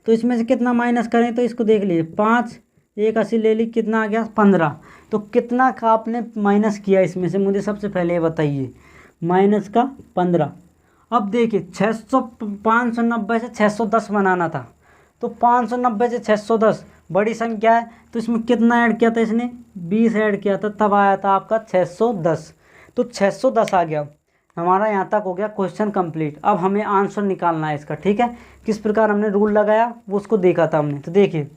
तो इसमें से कितना माइनस करें तो इसको देख लीजिए, 5 एक 80 ले ली, कितना आ गया 15। तो कितना का आपने माइनस किया इसमें से, मुझे सबसे पहले ये बताइए। माइनस का 15। अब देखिए 590 से 610 बनाना था, तो 590 से 610 बड़ी संख्या है, तो इसमें कितना ऐड किया था इसने? 20 ऐड किया था, तब आया था आपका 610। तो 610 आ गया हमारा। यहाँ तक हो गया क्वेश्चन कंप्लीट। अब हमें आंसर निकालना है इसका, ठीक है। किस प्रकार हमने रूल लगाया वो उसको देखा था हमने। तो देखिए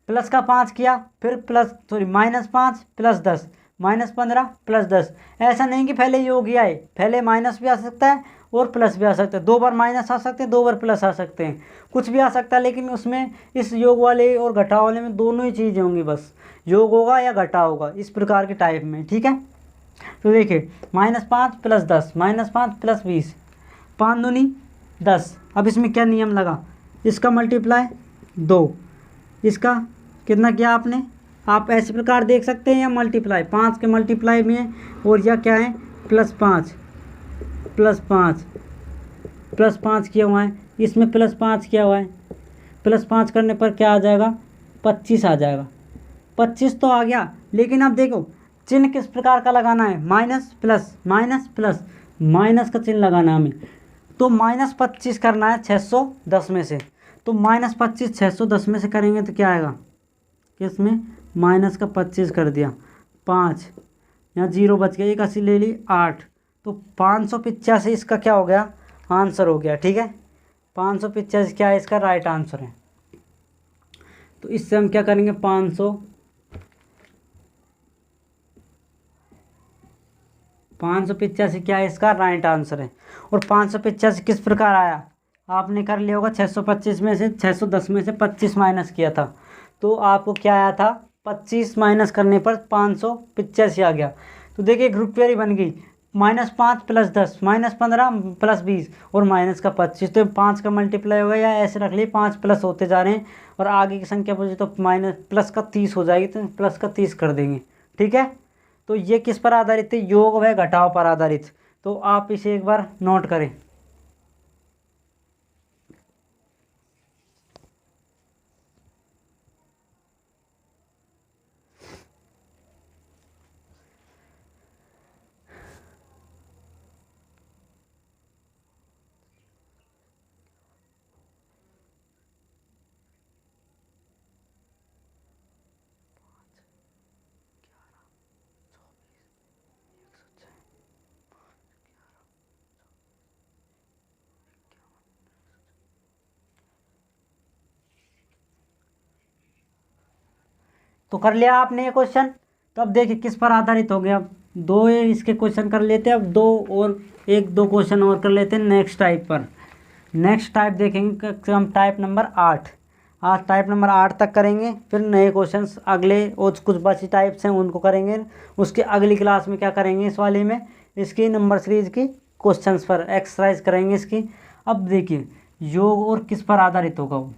प्लस का 5 किया, फिर -5 +10 -15 +10। ऐसा नहीं कि पहले योग ही आए, पहले माइनस भी आ सकता है और प्लस भी आ सकता है। 2 बार माइनस आ सकते हैं, 2 बार प्लस आ सकते हैं, कुछ भी आ सकता है। लेकिन उसमें इस योग वाले और घटाव वाले में दोनों ही चीज़ें होंगी, बस योग होगा या घटाव होगा, इस प्रकार के टाइप में, ठीक है। तो देखिए -5 +10 -5 +20, 5 दूनी 10। अब इसमें क्या नियम लगा? इसका मल्टीप्लाई 2, इसका कितना किया आपने? आप ऐसे प्रकार देख सकते हैं या मल्टीप्लाई 5 के मल्टीप्लाई में है, और यह क्या है +5 +5 किया हुआ है, इसमें +5 किया हुआ है। +5 करने पर क्या आ जाएगा? 25 आ जाएगा। 25 तो आ गया, लेकिन अब देखो चिन्ह किस प्रकार का लगाना है? माइनस प्लस माइनस का चिन्ह लगाना है हमें। तो -25 करना है 610 में से। तो -25 610 में से करेंगे तो क्या आएगा? किसमें? माइनस का 25 कर दिया, 5 यहाँ 0 बच गया, 81 ले ली 8। तो 585 इसका क्या हो गया? आंसर हो गया, ठीक है। 585 क्या है? इसका राइट आंसर है। तो इससे हम क्या करेंगे? 585 क्या है? इसका राइट आंसर है। और 585 किस प्रकार आया? आपने कर लिया होगा 625 में से 610 में से 25 माइनस किया था, तो आपको क्या आया था? 25 माइनस करने पर 585 आ गया। तो देखिए ग्रुप वेरी बन गई, -5 +10 -15 +20 और माइनस का 25। तो 5 का मल्टीप्लाई होगा, या ऐसे रख लिए 5 प्लस होते जा रहे हैं और आगे की संख्या पूछे तो माइनस प्लस का 30 हो जाएगी, तो प्लस का 30 कर देंगे, ठीक है। तो ये किस पर आधारित है? योग व घटाव पर आधारित। तो आप इसे एक बार नोट करें। तो कर लिया आपने ये क्वेश्चन। तो अब देखिए किस पर आधारित हो गया। अब 2 इसके क्वेश्चन कर लेते हैं, अब 2 और 1-2 क्वेश्चन और कर लेते हैं नेक्स्ट टाइप पर। नेक्स्ट टाइप देखेंगे कि हम टाइप नंबर 8, आज टाइप नंबर 8 तक करेंगे। फिर नए क्वेश्चंस अगले और कुछ बची टाइप्स हैं उनको करेंगे। उसके अगली क्लास में क्या करेंगे? इस वाले में इसकी नंबर सीरीज की क्वेश्चंस पर एक्सरसाइज करेंगे इसकी। अब देखिए योग और किस पर आधारित होगा वो?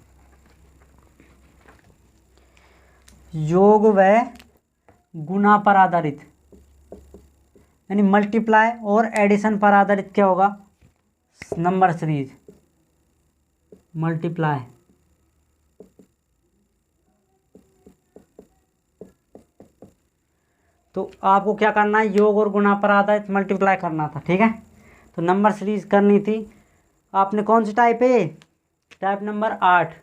योग व गुणा पर आधारित, यानी मल्टीप्लाई और एडिशन पर आधारित क्या होगा? नंबर सीरीज मल्टीप्लाई तो आपको क्या करना है? योग और गुणा पर आधारित मल्टीप्लाई करना था, ठीक है। तो नंबर सीरीज करनी थी। आपने कौन सी टाइप है? Type number 8।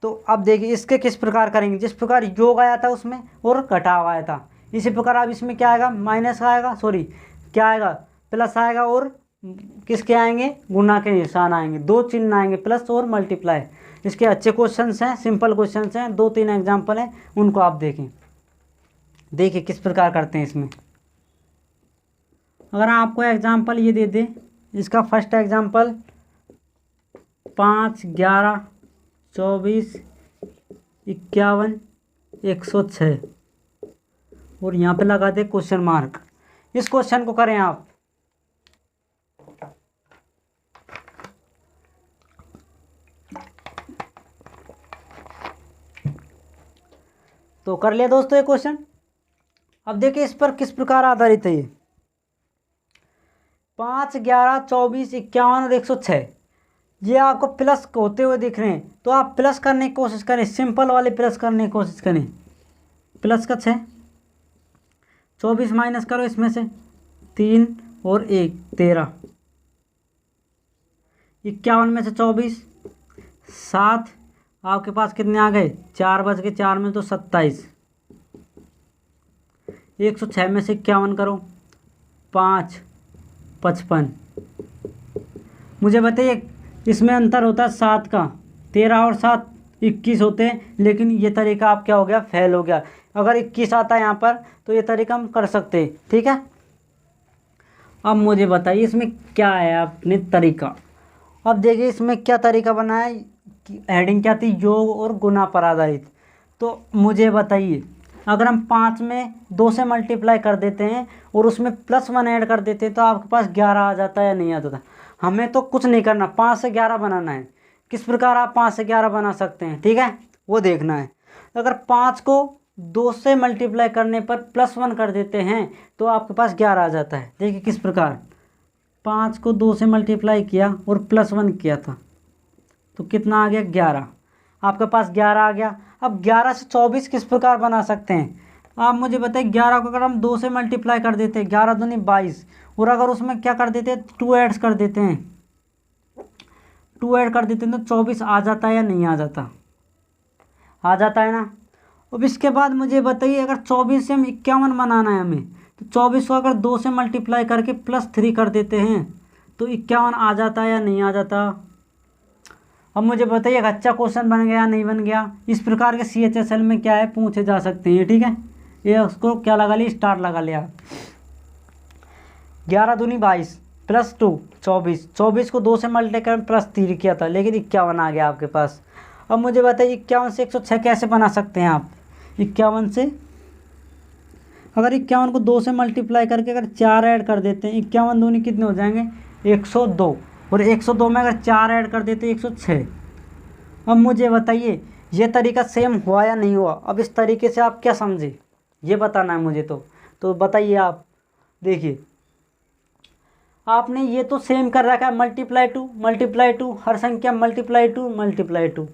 तो अब देखिए इसके किस प्रकार करेंगे? जिस प्रकार योग आया था उसमें और घटाव आया था, इसी प्रकार अब इसमें क्या आएगा? माइनस आएगा, सॉरी क्या आएगा? प्लस आएगा, और किसके आएंगे? गुना के निशान आएंगे, 2 चिन्ह आएंगे, प्लस और मल्टीप्लाई। इसके अच्छे क्वेश्चंस हैं, सिंपल क्वेश्चंस हैं, 2-3 एग्जाम्पल हैं, उनको आप देखें। देखिए किस प्रकार करते हैं इसमें। अगर आपको एग्जाम्पल ये दे दे, इसका फर्स्ट एग्जाम्पल 5, 11, 24, 51, 106 और यहाँ पे लगा दे क्वेश्चन मार्क। इस क्वेश्चन को करें आप, तो कर लिया दोस्तों ये क्वेश्चन। अब देखिए इस पर किस प्रकार आधारित है ये। 5, 11, 24, 51 और 106 ये आपको प्लस होते हुए दिख रहे हैं, तो आप प्लस करने की कोशिश करें, सिंपल वाले प्लस करने की कोशिश करें। प्लस का 6, 24 माइनस करो इसमें से 3 और 1 13, 51 में से 24 7, आपके पास कितने आ गए 4 बच गए, 4 में तो 27, 106 में से 51 करो 5 55। मुझे बताइए इसमें अंतर होता है 7 का, 13 और 7 21 होते हैं, लेकिन ये तरीका आप क्या हो गया फेल हो गया। अगर 21 आता है यहाँ पर तो ये तरीका हम कर सकते हैं, ठीक है। अब मुझे बताइए इसमें क्या है आपने तरीका। अब देखिए इसमें क्या तरीका बना है कि हेडिंग क्या थी, योग और गुना पर आधारित। तो मुझे बताइए अगर हम 5 में 2 से मल्टीप्लाई कर देते हैं और उसमें +1 ऐड कर देते हैं तो आपके पास 11 आ जाता है या नहीं आता था। हमें तो कुछ नहीं करना, 5 से 11 बनाना है। किस प्रकार आप 5 से 11 बना सकते हैं, ठीक है, वो देखना है। अगर 5 को 2 से मल्टीप्लाई करने पर +1 कर देते हैं तो आपके पास 11 आ जाता है। देखिए किस प्रकार 5 को 2 से मल्टीप्लाई किया और +1 किया था तो कितना आ गया 11, आपके पास 11 आ गया। अब 11 से 24 किस प्रकार बना सकते हैं आप मुझे बताइए। 11 को अगर हम 2 से मल्टीप्लाई कर देते हैं 11 दूनी 22, और अगर उसमें क्या कर देते हैं 2 ऐड कर देते हैं, 2 ऐड कर देते हैं तो 24 आ जाता है या नहीं आ जाता, आ जाता है ना। अब इसके बाद मुझे बताइए अगर 24 से हम 51 बनाना है हमें, तो 24 को अगर 2 से मल्टीप्लाई करके +3 कर देते हैं तो 51 आ जाता है या नहीं आ जाता। अब मुझे बताइए एक अच्छा क्वेश्चन बन गया नहीं बन गया। इस प्रकार के CHSL में क्या है पूछे जा सकते हैं, ठीक है। ये उसको क्या लगा लिया, स्टार लगा लिया। 11 दूनी 22 +2 24, 24 को 2 से मल्टीप्लाई कर +3 किया था, लेकिन 51 आ गया आपके पास। अब मुझे बताइए 51 से 106 कैसे बना सकते हैं आप। 51 से अगर 51 को 2 से मल्टीप्लाई करके अगर 4 ऐड कर देते हैं, 51 दूनी कितने हो जाएंगे 102, और 102 में अगर 4 ऐड कर देते हैं 106। अब मुझे बताइए ये तरीका सेम हुआ या नहीं हुआ। अब इस तरीके से आप क्या समझे ये बताना है मुझे, तो बताइए आप। देखिए आपने ये तो सेम कर रखा है, ×2 हर संख्या ×2,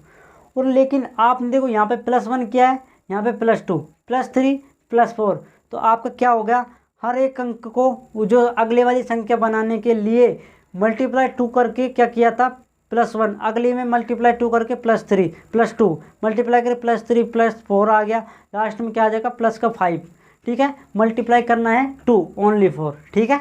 और लेकिन आपने देखो यहाँ पे +1 किया है, यहाँ पे +2 +3 +4, तो आपका क्या हो गया हर एक अंक को जो अगले वाली संख्या बनाने के लिए ×2 करके क्या किया था +1, अगली में ×2 करके +3 +2 मल्टीप्लाई करके +3 +4 आ गया, लास्ट में क्या आ जाएगा +5, ठीक है। मल्टीप्लाई करना है 2 ओनली 4, ठीक है।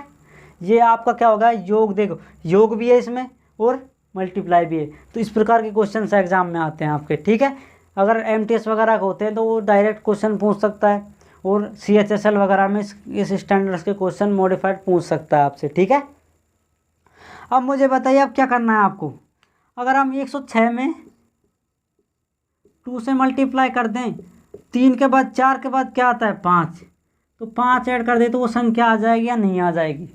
ये आपका क्या होगा योग, देखो योग भी है इसमें और मल्टीप्लाई भी है। तो इस प्रकार के क्वेश्चन एग्जाम में आते हैं आपके, ठीक है। अगर MTS वगैरह होते हैं तो वो डायरेक्ट क्वेश्चन पूछ सकता है, और CHSL वगैरह में इस स्टैंडर्ड्स के क्वेश्चन मॉडिफाइड पूछ सकता है आपसे, ठीक है। अब मुझे बताइए अब क्या करना है आपको। अगर हम 106 में 2 से मल्टीप्लाई कर दें, 3 के बाद 4 के बाद क्या आता है 5, तो 5 ऐड कर दे तो वो संख्या आ जाएगी या नहीं आ जाएगी,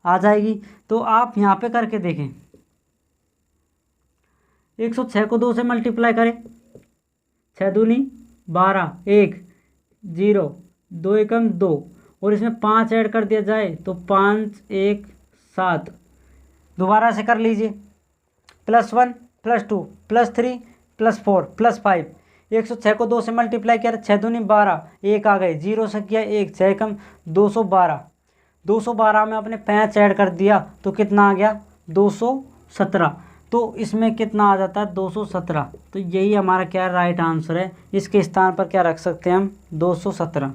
आ जाएगी। तो आप यहाँ पे करके देखें, 106 को 2 से मल्टीप्लाई करें, 6 दूनी 12, 1 0 2 एकम 2, और इसमें 5 ऐड कर दिया जाए तो 5 1 7, दोबारा से कर लीजिए +1 +2 +3 +4 +5। 106 को 2 से मल्टीप्लाई किया, 6 दूनी 12, 1 आ गए, 0 से किया 1, 6 कम 212, 212 में आपने 5 ऐड कर दिया तो कितना आ गया 217। तो इसमें कितना आ जाता है 217। तो यही हमारा क्या राइट आंसर है। इसके स्थान पर क्या रख सकते हैं हम 217,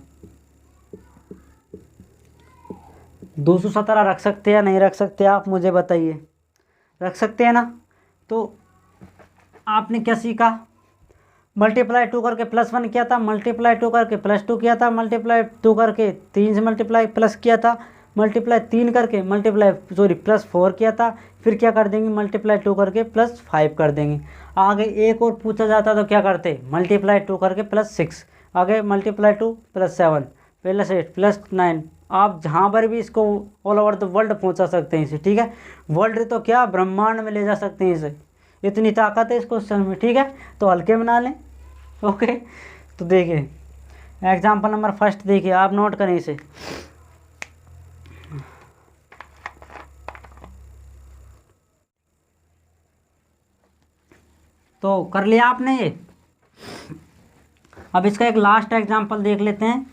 217 रख सकते हैं या नहीं रख सकते आप मुझे बताइए, रख सकते हैं ना। तो आपने क्या सीखा, ×2 करके +1 किया था, ×2 करके +2 किया था, ×2 करके 3 से मल्टीप्लाई प्लस किया था, ×3 करके +4 किया था, फिर क्या कर देंगे ×2 करके +5 कर देंगे। आगे एक और पूछा जाता तो क्या करते ×2 करके +6, आगे ×2 +7 +8 +9। आप जहाँ पर भी इसको ऑल ओवर द वर्ल्ड पहुँचा सकते हैं इसे, ठीक है। वर्ल्ड तो क्या ब्रह्मांड में ले जा सकते हैं इसे, इतनी ताकत है इस क्वेश्चन में, ठीक है। तो हल्के बना लें, ओके। तो देखिए एग्जाम्पल नंबर फर्स्ट देखिए, आप नोट करें इसे। तो कर लिया आपने ये। अब इसका एक लास्ट एग्जाम्पल देख लेते हैं,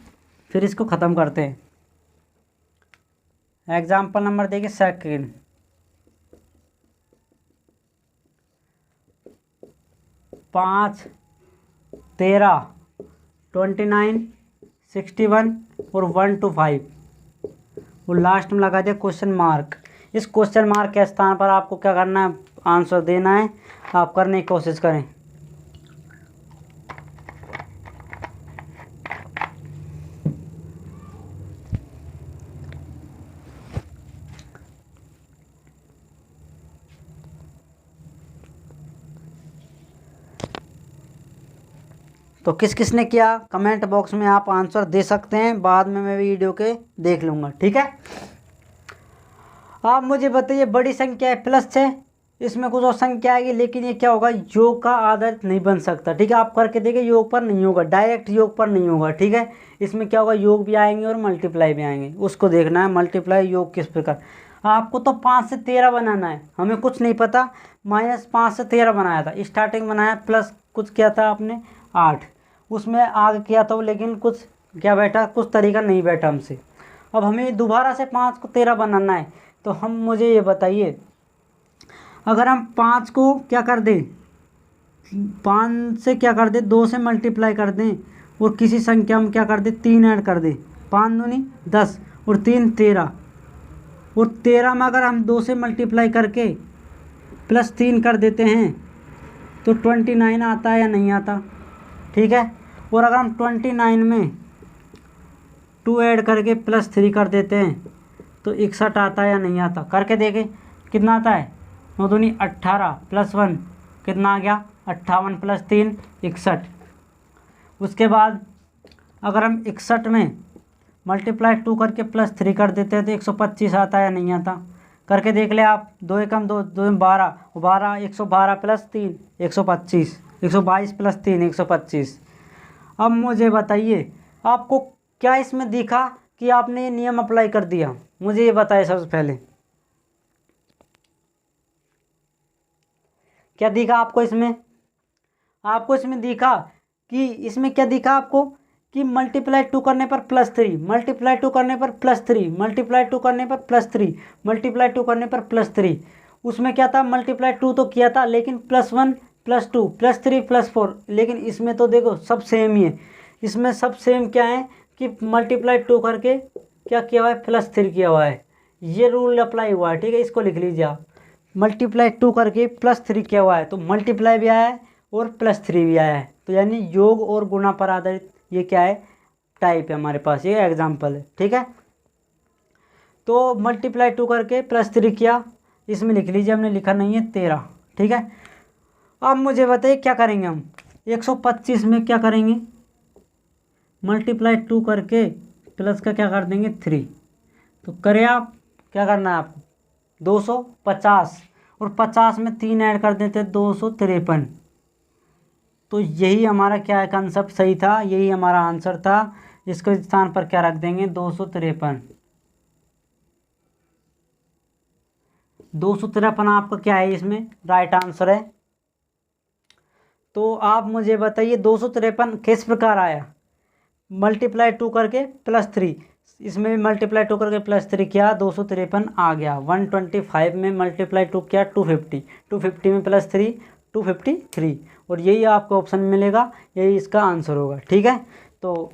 फिर इसको ख़त्म करते हैं। एग्जाम्पल नंबर देखिए सेकंड। 5, 13, 29, 61 और 1 to 5 और लास्ट में लगा दिया क्वेश्चन मार्क। इस क्वेश्चन मार्क के स्थान पर आपको क्या करना है, आंसर देना है। आप करने की कोशिश करें। तो किस किस ने किया कमेंट बॉक्स में आप आंसर दे सकते हैं, बाद में मैं वीडियो के देख लूँगा, ठीक है। आप मुझे बताइए, बड़ी संख्या है +6, इसमें कुछ और संख्या आएगी, लेकिन ये क्या होगा, योग का आधारित नहीं बन सकता, ठीक है। आप करके देखिए, योग पर नहीं होगा, डायरेक्ट योग पर नहीं होगा, ठीक है। इसमें क्या होगा, योग भी आएंगे और मल्टीप्लाई भी आएंगे, उसको देखना है मल्टीप्लाई योग किस प्रकार। आपको तो 5 से 13 बनाना है, हमें कुछ नहीं पता। -5 से 13 बनाया था, स्टार्टिंग बनाया, प्लस कुछ किया था आपने 8, उसमें आगे किया था, लेकिन कुछ क्या बैठा, कुछ तरीका नहीं बैठा हमसे। अब हमें दोबारा से 5 को 13 बनाना है, तो हम मुझे ये बताइए, अगर हम 5 को क्या कर दें, 5 से क्या कर दें, 2 से मल्टीप्लाई कर दें और किसी संख्या में क्या कर दें, 3 ऐड कर दें, 5 दूनी 10 और 3 13, और 13 में अगर हम 2 से मल्टीप्लाई करके +3 कर देते हैं तो 29 आता है या नहीं आता, ठीक है। और अगर हम 29 में 2 ऐड करके +3 कर देते हैं तो 61 आता है या नहीं आता, करके देखें कितना आता है। 9 दूनी 18 +1 कितना आ गया, 58 + 3 61। उसके बाद अगर हम 61 में मल्टीप्लाई 2 करके +3 कर देते हैं तो 125 आता है या नहीं आता, करके देख ले आप। 2 एकम 2, 2 12, 12 112 + 3 125, 122 + 3 125। अब मुझे बताइए, आपको क्या इसमें दिखा कि आपने ये नियम अप्लाई कर दिया, मुझे ये बताइए सबसे पहले, क्या दिखा आपको इसमें। आपको इसमें दिखा कि, इसमें क्या दिखा आपको कि मल्टीप्लाई 2 करने पर +3, मल्टीप्लाई 2 करने पर +3, मल्टीप्लाई 2 करने पर +3, मल्टीप्लाई 2 करने पर +3। उसमें क्या था, मल्टीप्लाई 2 तो किया था, लेकिन +1 +2 +3 +4, लेकिन इसमें तो देखो सब सेम ही है। इसमें सब सेम क्या है कि मल्टीप्लाई 2 करके क्या किया हुआ है, +3 किया हुआ है। ये रूल अप्लाई हुआ है, ठीक है, इसको लिख लीजिए आप। मल्टीप्लाई 2 करके +3 किया हुआ है, तो मल्टीप्लाई भी आया है और +3 भी आया है, तो यानी योग और गुणा पर आधारित ये क्या है, टाइप है हमारे पास, ये एग्जाम्पल है, ठीक है। तो मल्टीप्लाई 2 करके +3 किया, इसमें लिख लीजिए, हमने लिखा नहीं है 13, ठीक है। अब मुझे बताइए क्या करेंगे हम, 125 में क्या करेंगे, मल्टीप्लाई 2 करके प्लस का क्या कर देंगे 3, तो करें आप, क्या करना है आपको 250 और 50 में 3 ऐड कर देते 253। तो यही हमारा क्या है, कंसेप्ट सही था, यही हमारा आंसर था। इसके स्थान पर क्या रख देंगे, 253। 253 आपका क्या है, इसमें राइट आंसर है। तो आप मुझे बताइए 253 किस प्रकार आया, मल्टीप्लाई 2 करके +3, इसमें भी मल्टीप्लाई 2 करके +3 किया, 253 आ गया। 125 में मल्टीप्लाई 2 किया 250, 250 में +3 253, और यही आपको ऑप्शन मिलेगा, यही इसका आंसर होगा, ठीक है। तो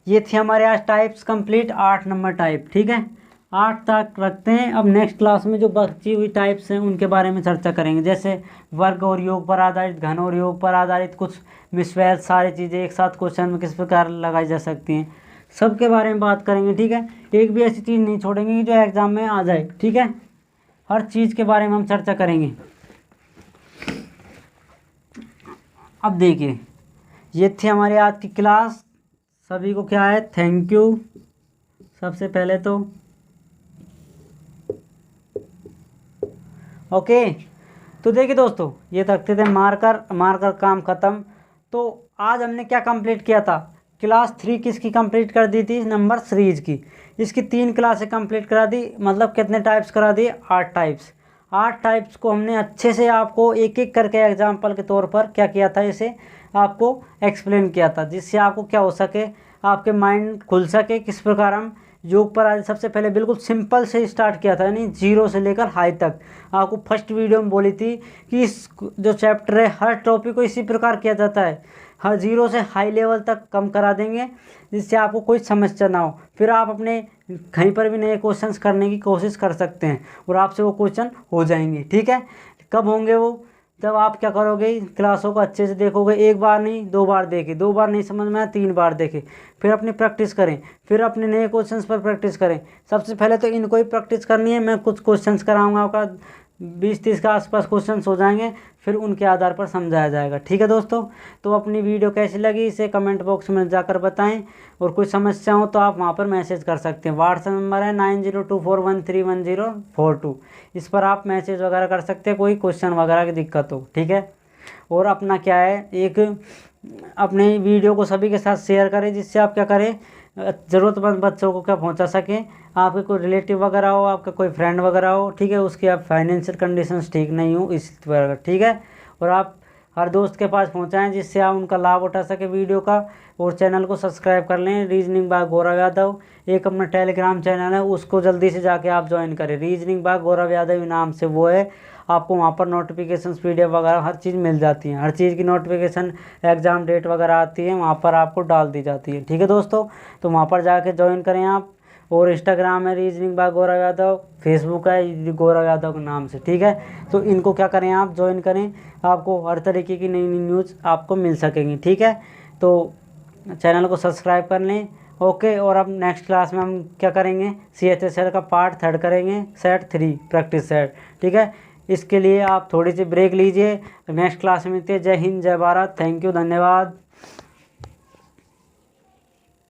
ये थी हमारे आज टाइप्स कंप्लीट, 8 नंबर टाइप, ठीक है। 8 तक रखते हैं। अब नेक्स्ट क्लास में जो बची हुई टाइप्स हैं उनके बारे में चर्चा करेंगे, जैसे वर्ग और योग पर आधारित, घन और योग पर आधारित, कुछ मिसवैल, सारी चीज़ें एक साथ क्वेश्चन में किस प्रकार लगाई जा सकती हैं, सबके बारे में बात करेंगे, ठीक है। एक भी ऐसी चीज़ नहीं छोड़ेंगे कि जो एग्ज़ाम में आ जाए, ठीक है। हर चीज़ के बारे में हम चर्चा करेंगे। अब देखिए, ये थी हमारी आज की क्लास। सभी को क्या है, थैंक यू सबसे पहले तो, ओके। तो देखिए दोस्तों, ये रखते थे मार्कर, मार्कर काम ख़त्म। तो आज हमने क्या कंप्लीट किया था क्लास 3 किसकी कंप्लीट कर दी थी, नंबर सीरीज की। इसकी 3 क्लासें कंप्लीट करा दी, मतलब कितने टाइप्स करा दिए, 8 टाइप्स। 8 टाइप्स को हमने अच्छे से आपको एक एक करके एग्जाम्पल के तौर पर क्या किया था, इसे आपको एक्सप्लेन किया था, जिससे आपको क्या हो सके, आपके माइंड खुल सके किस प्रकार हम योग पर आज सबसे पहले बिल्कुल सिंपल से स्टार्ट किया था, यानी 0 से लेकर हाई तक। आपको फर्स्ट वीडियो में बोली थी कि इस जो चैप्टर है हर टॉपिक को इसी प्रकार किया जाता है, हर 0 से हाई लेवल तक कम करा देंगे, जिससे आपको कोई समस्या ना हो। फिर आप अपने कहीं पर भी नए क्वेश्चंस करने की कोशिश कर सकते हैं और आपसे वो क्वेश्चन हो जाएंगे। ठीक है, कब होंगे वो, जब आप क्या करोगे, क्लासों को अच्छे से देखोगे, 1 बार नहीं 2 बार देखे, 2 बार नहीं समझ में आया 3 बार देखे, फिर अपनी प्रैक्टिस करें, फिर अपने नए क्वेश्चंस पर प्रैक्टिस करें। सबसे पहले तो इनको ही प्रैक्टिस करनी है। मैं कुछ क्वेश्चंस कराऊंगा, आपका 20-30 के आसपास क्वेश्चंस हो जाएंगे, फिर उनके आधार पर समझाया जाएगा। ठीक है दोस्तों, तो अपनी वीडियो कैसी लगी इसे कमेंट बॉक्स में जाकर बताएं, और कोई समस्या हो तो आप वहां पर मैसेज कर सकते हैं। व्हाट्सएप नंबर है 9024131042, इस पर आप मैसेज वगैरह कर सकते हैं, कोई क्वेश्चन वगैरह की दिक्कत हो। ठीक है, और अपना क्या है, एक अपने वीडियो को सभी के साथ शेयर करें, जिससे आप क्या करें, ज़रूरतमंद बच्चों को क्या पहुंचा सकें। आपके कोई रिलेटिव वगैरह हो, आपका कोई फ्रेंड वगैरह हो, ठीक है, उसकी आप फाइनेंशियल कंडीशंस ठीक नहीं हो इस तरह, ठीक है, और आप हर दोस्त के पास पहुंचाएं, जिससे आप उनका लाभ उठा सके वीडियो का। और चैनल को सब्सक्राइब कर लें, रीजनिंग बाय गौरव यादव। एक अपना टेलीग्राम चैनल है, उसको जल्दी से जाके आप ज्वाइन करें, रीजनिंग बाय गौरव यादव नाम से वो है। आपको वहाँ पर नोटिफिकेशन PDF वगैरह हर चीज़ मिल जाती है, हर चीज़ की नोटिफिकेशन, एग्ज़ाम डेट वगैरह आती है, वहाँ पर आपको डाल दी जाती है। ठीक है दोस्तों, तो वहाँ पर जाके ज्वाइन करें आप। और इंस्टाग्राम है reasoning bye Gaurav Yadav, Facebook है गौरव यादव के नाम से। ठीक है, तो इनको क्या करें, आप ज्वाइन करें, आपको हर तरीके की नई नई न्यूज़ आपको मिल सकेंगी। ठीक है, तो चैनल को सब्सक्राइब कर लें। ओके, और अब नेक्स्ट क्लास में हम क्या करेंगे, CHSL का पार्ट 3 करेंगे, सेट 3 प्रैक्टिस सेट। ठीक है, इसके लिए आप थोड़ी सी ब्रेक लीजिए, नेक्स्ट क्लास में मिलते हैं। जय हिंद, जय भारत, थैंक यू, धन्यवाद।